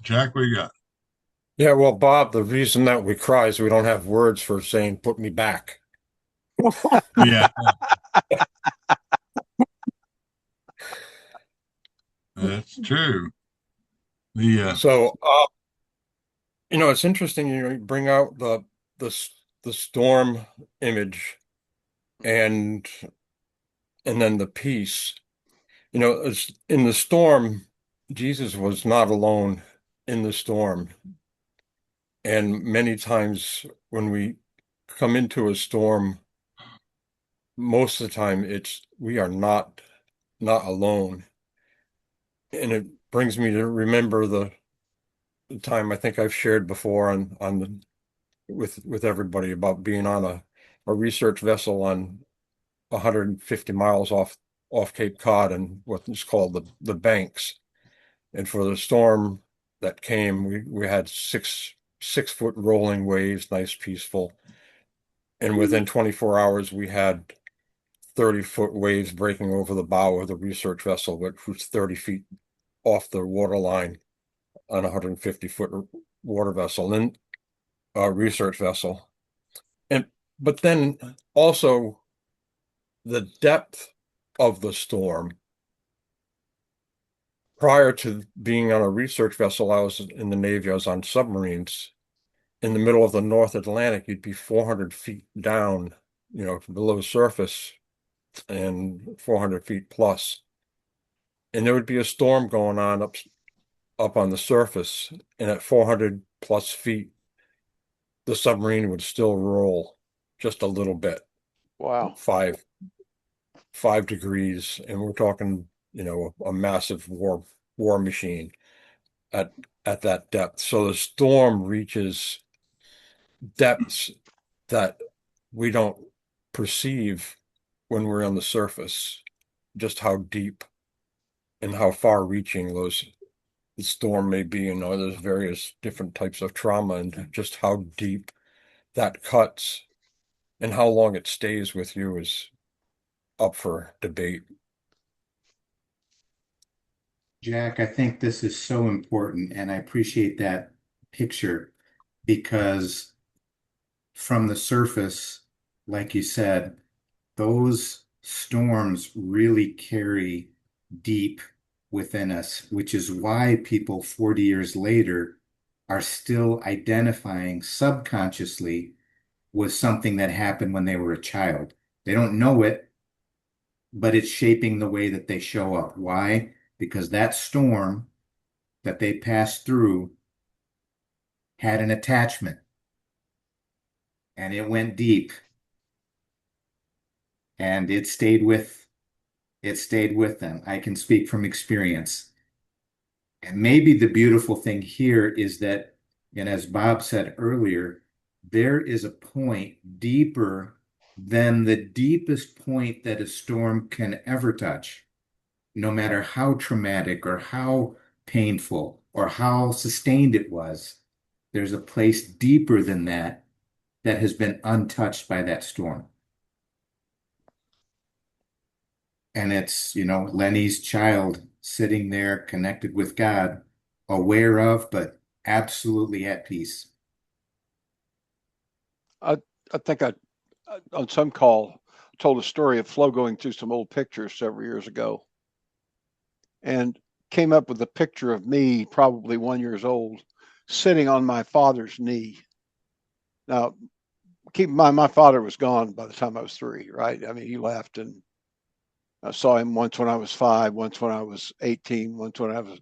Jack, what you got? Yeah, well, Bob, the reason that we cry is we don't have words for saying "put me back." Yeah. That's true. So, it's interesting. You bring out the storm image, and then the peace. It's in the storm. Jesus was not alone in the storm, and many times when we come into a storm, most of the time we are not alone. And it brings me to remember the time I think I've shared before with everybody about being on a research vessel on 150 miles off Cape Cod and what is called the Banks. And for the storm that came, we had 6 foot rolling waves, nice, peaceful. And within 24 hours, we had 30-foot waves breaking over the bow of the research vessel, which was 30 feet off the water line on a 150-foot water vessel and research vessel. But then also the depth of the storm. Prior to being on a research vessel, I was in the Navy, I was on submarines. In the middle of the North Atlantic, you'd be 400 feet down, below surface, and 400 feet plus. And there would be a storm going on up on the surface, and at 400 plus feet, the submarine would still roll just a little bit. Wow. 5 degrees, and we're talking, a massive war machine at that depth. So the storm reaches depths that we don't perceive when we're on the surface, just how deep and how far reaching the storm may be. There's various different types of trauma, and just how deep that cuts and how long it stays with you is up for debate. Jack, I think this is so important, and I appreciate that picture because from the surface, like you said, those storms really carry deep within us, which is why people 40 years later are still identifying subconsciously with something that happened when they were a child. They don't know it, but it's shaping the way that they show up. Why? Because that storm that they passed through had an attachment and it went deep and it stayed with them. I can speak from experience. And maybe the beautiful thing here is that, and as Bob said earlier, there is a point deeper than the deepest point that a storm can ever touch, no matter how traumatic or how painful or how sustained it was. There's a place deeper than that that has been untouched by that storm. And it's, Lenny's child sitting there connected with God, aware of, but absolutely at peace. I think I on some call told a story of Flo going through some old pictures several years ago and came up with a picture of me, probably 1 year old, sitting on my father's knee. Now, keep in mind, my father was gone by the time I was 3, right? I mean, he left, and I saw him once when I was 5, once when I was 18, once when I was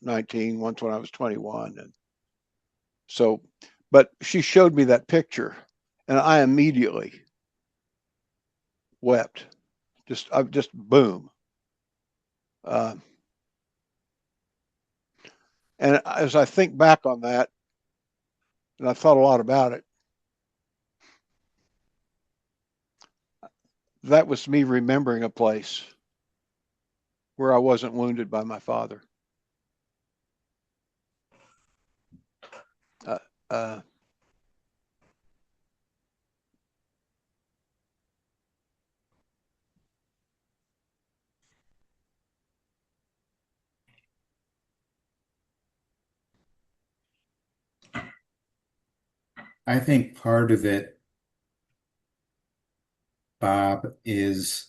19, once when I was 21. And so, but she showed me that picture, and I immediately wept. Just boom. And as I think back on that, and I thought a lot about it, that was me remembering a place where I wasn't wounded by my father. I think part of it, Bob, is,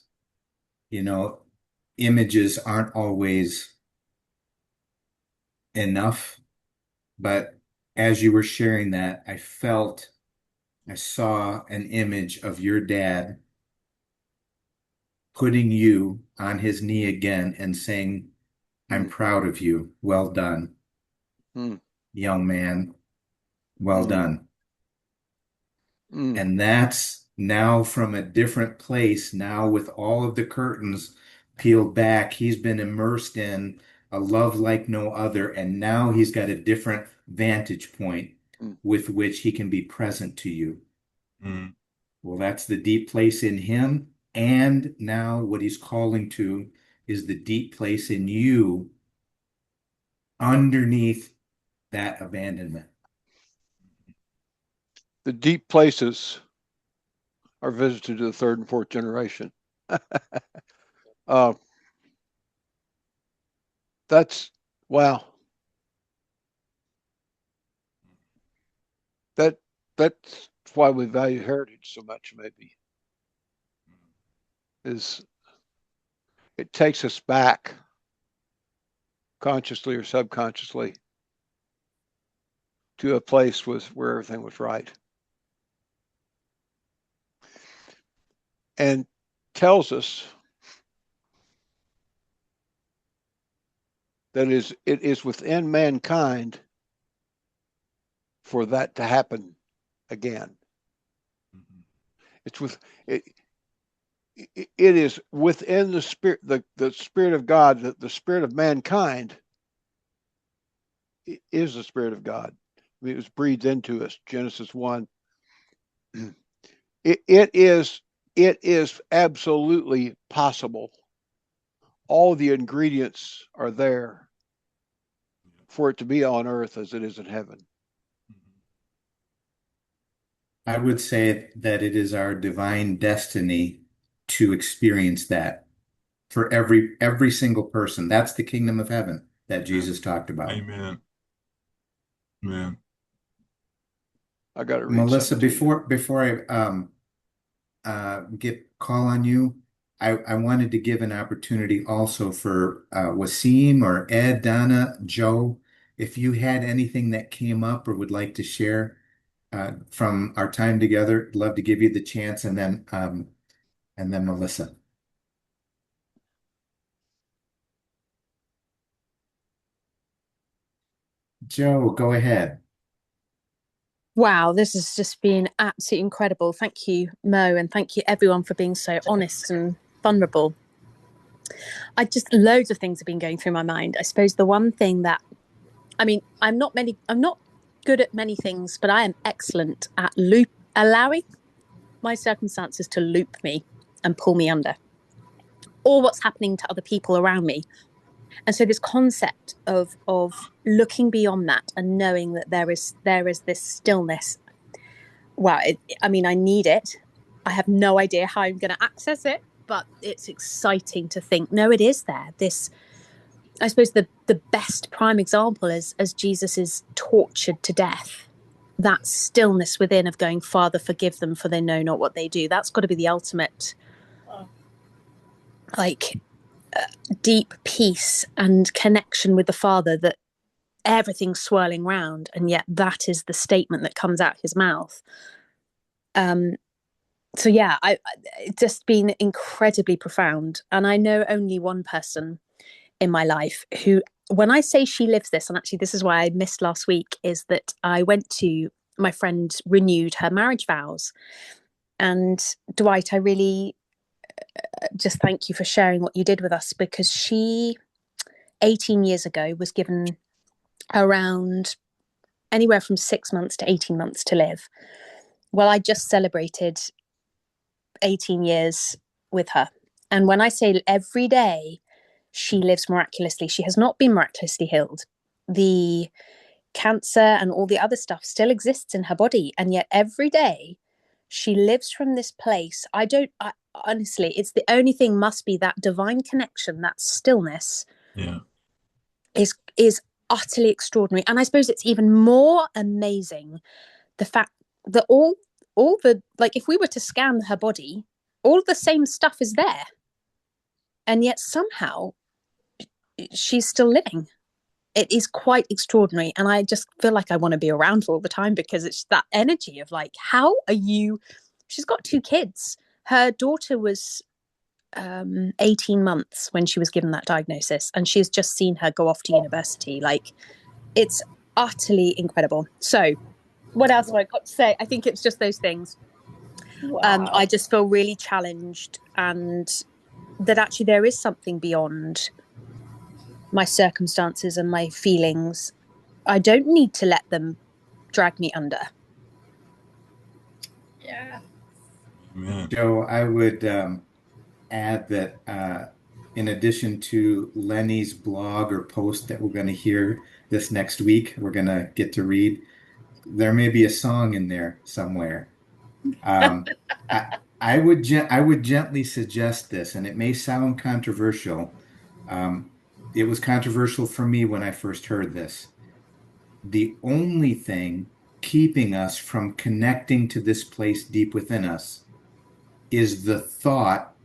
images aren't always enough. But as you were sharing that, I saw an image of your dad putting you on his knee again and saying, I'm proud of you. Well done, young man. Well done. And that's now from a different place. Now, with all of the curtains peeled back, he's been immersed in a love like no other. And now he's got a different vantage point with which he can be present to you. Well, that's the deep place in him. And now what he's calling to is the deep place in you underneath that abandonment. The deep places are visited to the 3rd and 4th generation. That's wow. That's why we value heritage so much. Maybe is it takes us back, consciously or subconsciously, to a place where everything was right, and tells us that it is within mankind for that to happen again. It's with it. It is within the spirit, the spirit of God, the spirit of mankind is the spirit of God. I mean, it was breathed into us. Genesis 1. It is absolutely possible. All the ingredients are there for it to be on earth as it is in heaven. I would say that it is our divine destiny to experience that for every single person. That's the kingdom of heaven that Jesus talked about. Amen. Amen. I got to read Melissa, something to you. before I call on you, I wanted to give an opportunity also for Wasim or Ed, Donna, Joe, if you had anything that came up or would like to share from our time together, I'd love to give you the chance, and then Melissa. Joe, go ahead. Wow, this has just been absolutely incredible. Thank you, Mo, and thank you everyone for being so honest and vulnerable. Loads of things have been going through my mind. I suppose the one thing that, I mean, I'm not good at many things, but I am excellent at allowing my circumstances to loop me and pull me under, or what's happening to other people around me. And so this concept of looking beyond that and knowing that there is this stillness. Wow, I mean, I need it. I have no idea how I'm going to access it, but it's exciting to think, no, it is there. This, I suppose the best prime example is as Jesus is tortured to death, that stillness within of going, Father, forgive them for they know not what they do. That's got to be the ultimate, deep peace and connection with the Father, that everything's swirling round, and yet that is the statement that comes out his mouth. So yeah, it's just been incredibly profound. And I know only one person in my life who, when I say she lives this, and actually this is why I missed last week, is that I went to, my friend renewed her marriage vows. And Dwight, I really just thank you for sharing what you did with us, because she 18 years ago was given around anywhere from 6 months to 18 months to live. Well, I just celebrated 18 years with her. And when I say every day she lives miraculously, she has not been miraculously healed. The cancer and all the other stuff still exists in her body. And yet every day she lives from this place. Honestly, it's the only thing must be that divine connection, that stillness. Yeah. is utterly extraordinary. And I suppose it's even more amazing the fact that all the, like, if we were to scan her body, all the same stuff is there, and yet somehow she's still living. It is quite extraordinary, and I just feel like I want to be around her all the time, because it's that energy of like, how are you? She's got 2 kids. Her daughter was 18 months when she was given that diagnosis, and she's just seen her go off to university. Like, it's utterly incredible. So what else have I got to say? I think it's just those things. Wow. I just feel really challenged, and that actually there is something beyond my circumstances and my feelings. I don't need to let them drag me under. Yeah. Joe, I would add that in addition to Lenny's blog or post that we're going to hear this next week, we're going to get to read, there may be a song in there somewhere. I would gently suggest this, and it may sound controversial. It was controversial for me when I first heard this. The only thing keeping us from connecting to this place deep within us is the thought,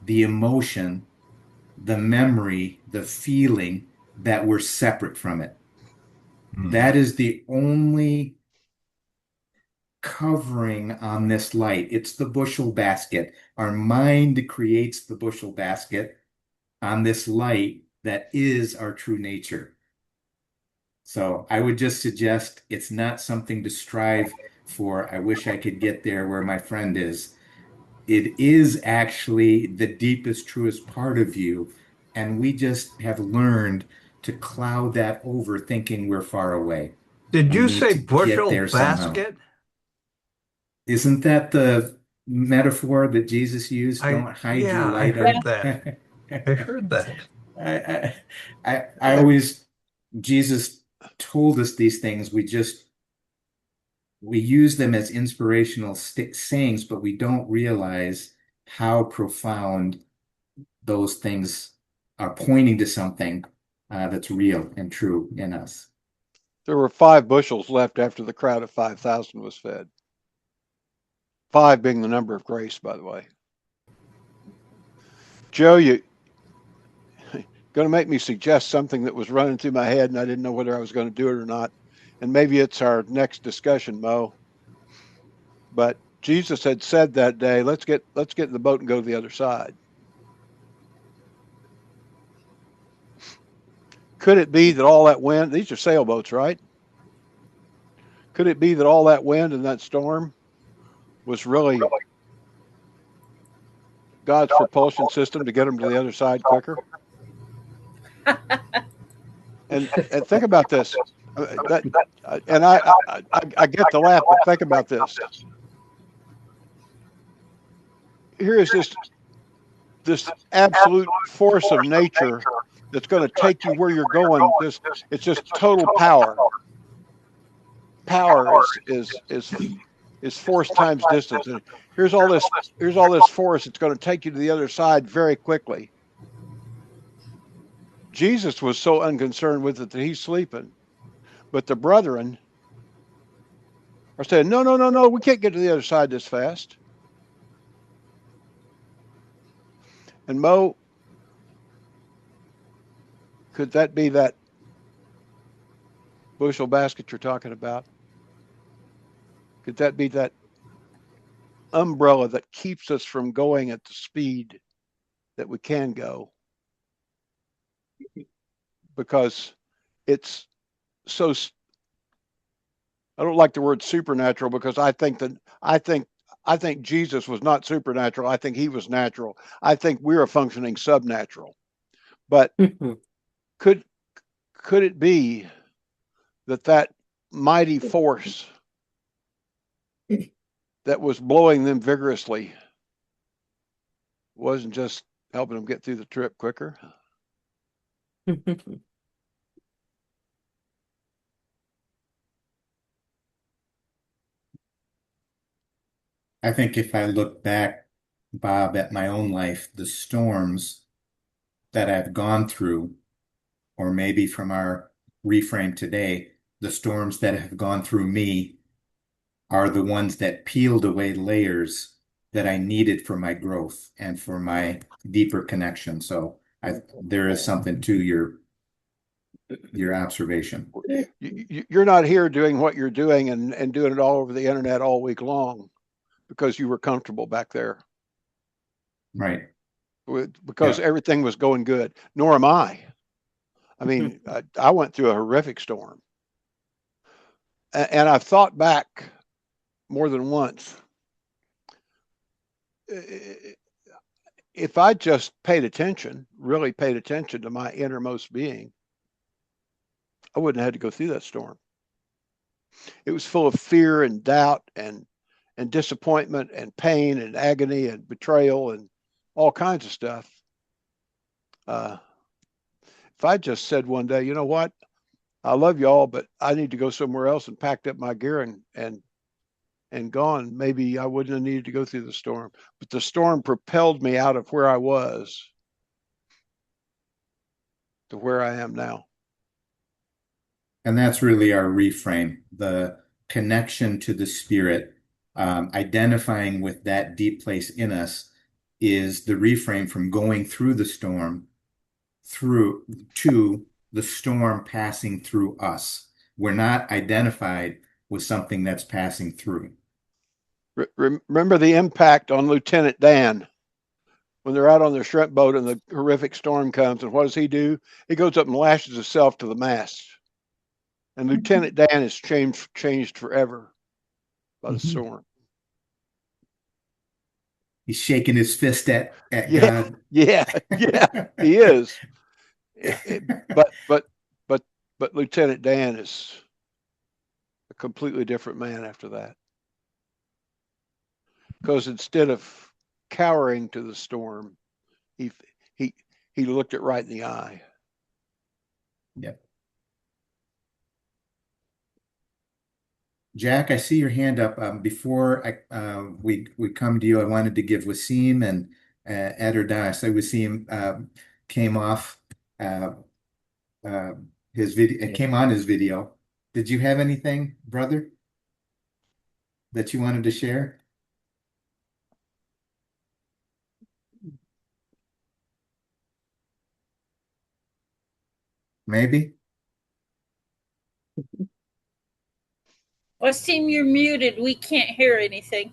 the emotion, the memory, the feeling that we're separate from it. That is the only covering on this light. It's the bushel basket. Our mind creates the bushel basket on this light that is our true nature. So I would just suggest it's not something to strive for. I wish I could get there where my friend is. It is actually the deepest, truest part of you. And we just have learned to cloud that over thinking we're far away. Did We you need say to get bushel there somehow. basket? Isn't that the metaphor that Jesus used? Don't hide your I light. heard that. I heard that. I always, Jesus told us these things. We use them as inspirational sayings, but we don't realize how profound those things are, pointing to something that's real and true in us. There were 5 bushels left after the crowd of 5,000 was fed. 5 being the number of grace, by the way. Joe, you going to make me suggest something that was running through my head, and I didn't know whether I was going to do it or not. And maybe it's our next discussion, Mo. But Jesus had said that day, let's get in the boat and go to the other side. Could it be that all that wind, these are sailboats, right? Could it be that all that wind and that storm was really God's propulsion system to get them to the other side quicker? And think about this. I get the laugh, but think about this. Here is this absolute force of nature that's going to take you where you're going. It's just total power. Power is force times distance. And here's all this force that's going to take you to the other side very quickly. Jesus was so unconcerned with it that he's sleeping. But the brethren are saying, no, we can't get to the other side this fast. And Mo, could that be that bushel basket you're talking about? Could that be that umbrella that keeps us from going at the speed that we can go? Because it's so, I don't like the word supernatural, because I think Jesus was not supernatural. I think he was natural. I think we're a functioning subnatural. But could it be that mighty force that was blowing them vigorously wasn't just helping them get through the trip quicker? I think if I look back, Bob, at my own life, the storms that I've gone through, or maybe from our reframe today, the storms that have gone through me are the ones that peeled away layers that I needed for my growth and for my deeper connection. So there is something to your observation. You're not here doing what you're doing and doing it all over the internet all week long because you were comfortable back there. Right. Because everything was going good. Nor am I. I mean, I went through a horrific storm. And I've thought back more than once. If I just really paid attention to my innermost being, I wouldn't have had to go through that storm. It was full of fear and doubt and disappointment and pain and agony and betrayal and all kinds of stuff. If I just said one day, you know what, I love y'all, but I need to go somewhere else, and packed up my gear and gone, maybe I wouldn't have needed to go through the storm. But the storm propelled me out of where I was to where I am now. And that's really our reframe, the connection to the Spirit, identifying with that deep place in us is the reframe from going through the storm to the storm passing through us. We're not identified with something that's passing through. Remember the impact on Lieutenant Dan when they're out on their shrimp boat and the horrific storm comes. And what does he do? He goes up and lashes himself to the mast. And Lieutenant Dan is changed forever by the storm. He's shaking his fist at God. Yeah, he is. But Lieutenant Dan is a completely different man after that. Because instead of cowering to the storm, he looked it right in the eye. Yep. Jack, I see your hand up. Before we come to you, I wanted to give Wasim and Ed or Donna. So Wasim came off his video. It came on his video. Did you have anything, brother, that you wanted to share? Maybe. Wasim, you're muted. We can't hear anything.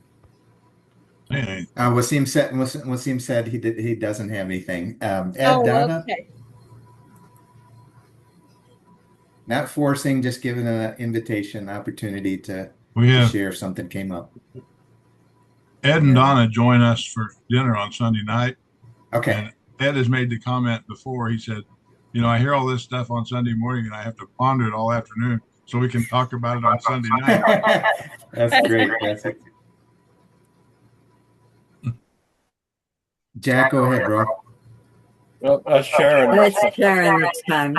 Wasim said he doesn't have anything. Ed, Donna? Okay. Not forcing, just giving an invitation, opportunity to share if something came up. Ed and Donna join us for dinner on Sunday night. Okay. And Ed has made the comment before. He said, I hear all this stuff on Sunday morning and I have to ponder it all afternoon so we can talk about it on Sunday night. That's great. Jack, go ahead, bro. Well, that's Sharon. That's Sharon this time.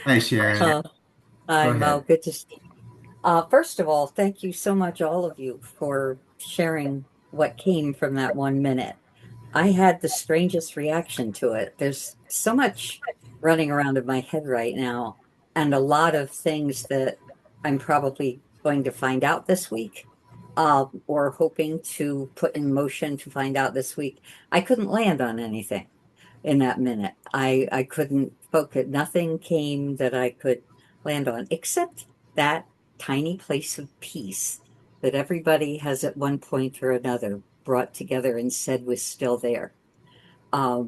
Hi, Sharon. I'm good to see you. First of all, thank you so much, all of you, for sharing what came from that 1 minute. I had the strangest reaction to it. There's so much running around in my head right now, and a lot of things that I'm probably going to find out this week, or hoping to put in motion to find out this week. I couldn't land on anything in that minute. I couldn't focus. Nothing came that I could land on, except that tiny place of peace that everybody has at one point or another brought together and said was still there. I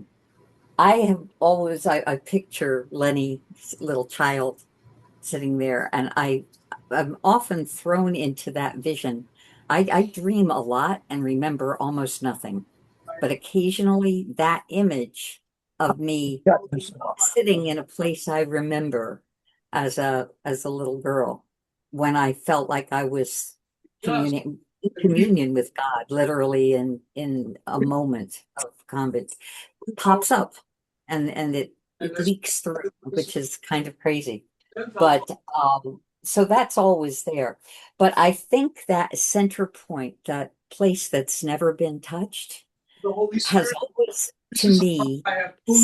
have always, I picture Lenny's little child sitting there, and I'm often thrown into that vision. I dream a lot and remember almost nothing, but occasionally that image of me sitting in a place I remember as a little girl, when I felt like I was communion with God, literally in a moment of combat, pops up and it leaks through, which is kind of crazy. But so that's always there. But I think that center point, that place that's never been touched, has always, to me,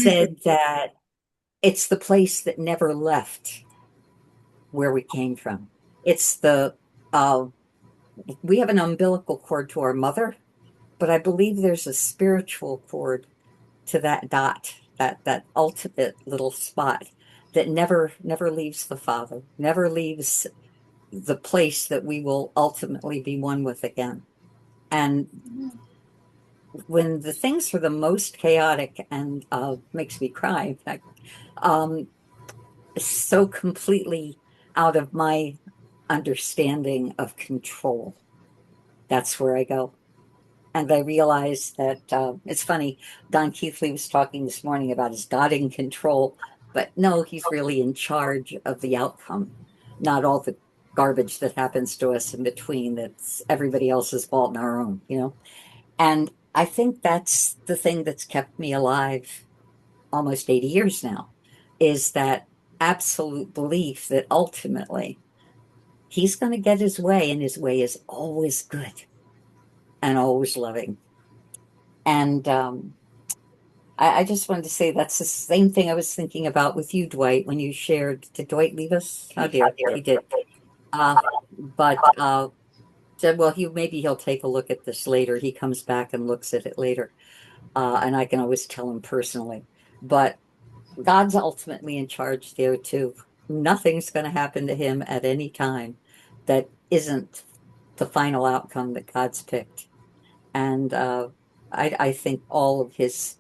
said that it's the place that never left where we came from. It's the we have an umbilical cord to our mother, but I believe there's a spiritual cord to that dot, that ultimate little spot that never leaves the Father, never leaves the place that we will ultimately be one with again. And when the things are the most chaotic and makes me cry, in fact, so completely out of my understanding of control, that's where I go. And I realized that it's funny, Don Keithley was talking this morning about his God in control, but no, he's really in charge of the outcome, not all the garbage that happens to us in between that's everybody else's fault and our own, And I think that's the thing that's kept me alive almost 80 years now, is that absolute belief that ultimately he's going to get his way, and his way is always good and always loving. And I just wanted to say that's the same thing I was thinking about with you, Dwight, when you shared. Did Dwight leave us? Oh dear, he did. But well, maybe he'll take a look at this later. He comes back and looks at it later, and I can always tell him personally. But God's ultimately in charge there too. Nothing's going to happen to him at any time that isn't the final outcome that God's picked. And I think all of his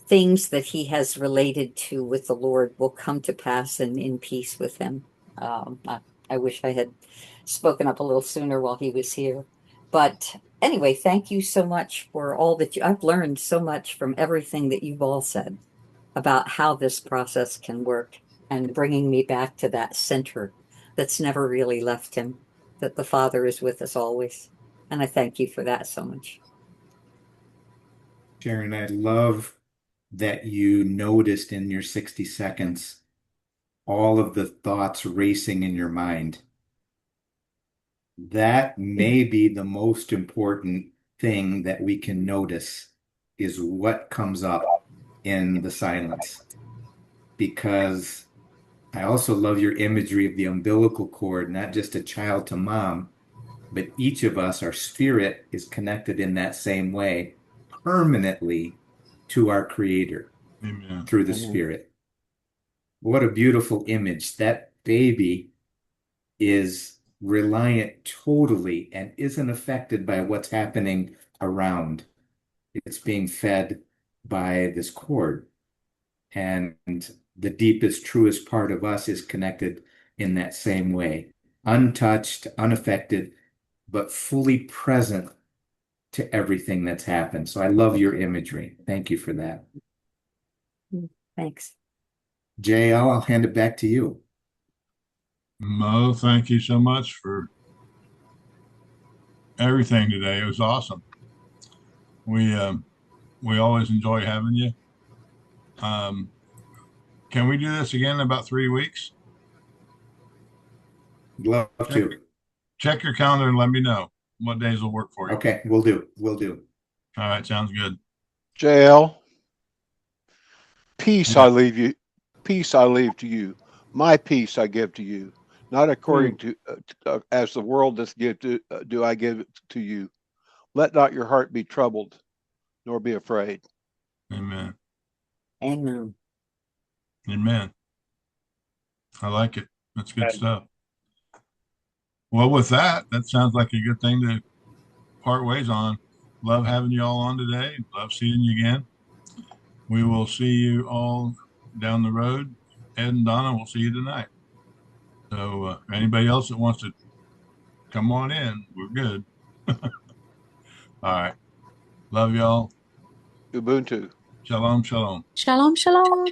things that he has related to with the Lord will come to pass and in peace with him. I wish I had spoken up a little sooner while he was here. But anyway, thank you so much for all that I've learned so much from everything that you've all said about how this process can work, and bringing me back to that center that's never really left him, that the Father is with us always. And I thank you for that so much. Sharon, I love that you noticed in your 60 seconds all of the thoughts racing in your mind. That may be the most important thing that we can notice, is what comes up in the silence. Because I also love your imagery of the umbilical cord, not just a child to mom, but each of us, our spirit is connected in that same way permanently to our Creator. Amen. Through the Spirit. What a beautiful image. That baby is reliant totally and isn't affected by what's happening around. It's being fed by this cord. And the deepest, truest part of us is connected in that same way. Untouched, unaffected, but fully present to everything that's happened. So I love your imagery. Thank you for that. Thanks. JL, I'll hand it back to you. Mo, thank you so much for everything today. It was awesome. We always enjoy having you. Can we do this again in about 3 weeks? Love to. Check your calendar and let me know what days will work for you. Okay, we'll do. We'll do. All right, sounds good. JL, peace I leave you. Peace I leave to you. My peace I give to you. Not according to as the world doth give to, do I give it to you. Let not your heart be troubled, nor be afraid. Amen. Amen. Amen. I like it. That's good stuff. Well, with that, that sounds like a good thing to part ways on. Love having you all on today. Love seeing you again. We will see you all down the road. Ed and Donna, we'll see you tonight. So anybody else that wants to come on in, we're good. All right. Love y'all. Ubuntu. Shalom, shalom. Shalom, shalom.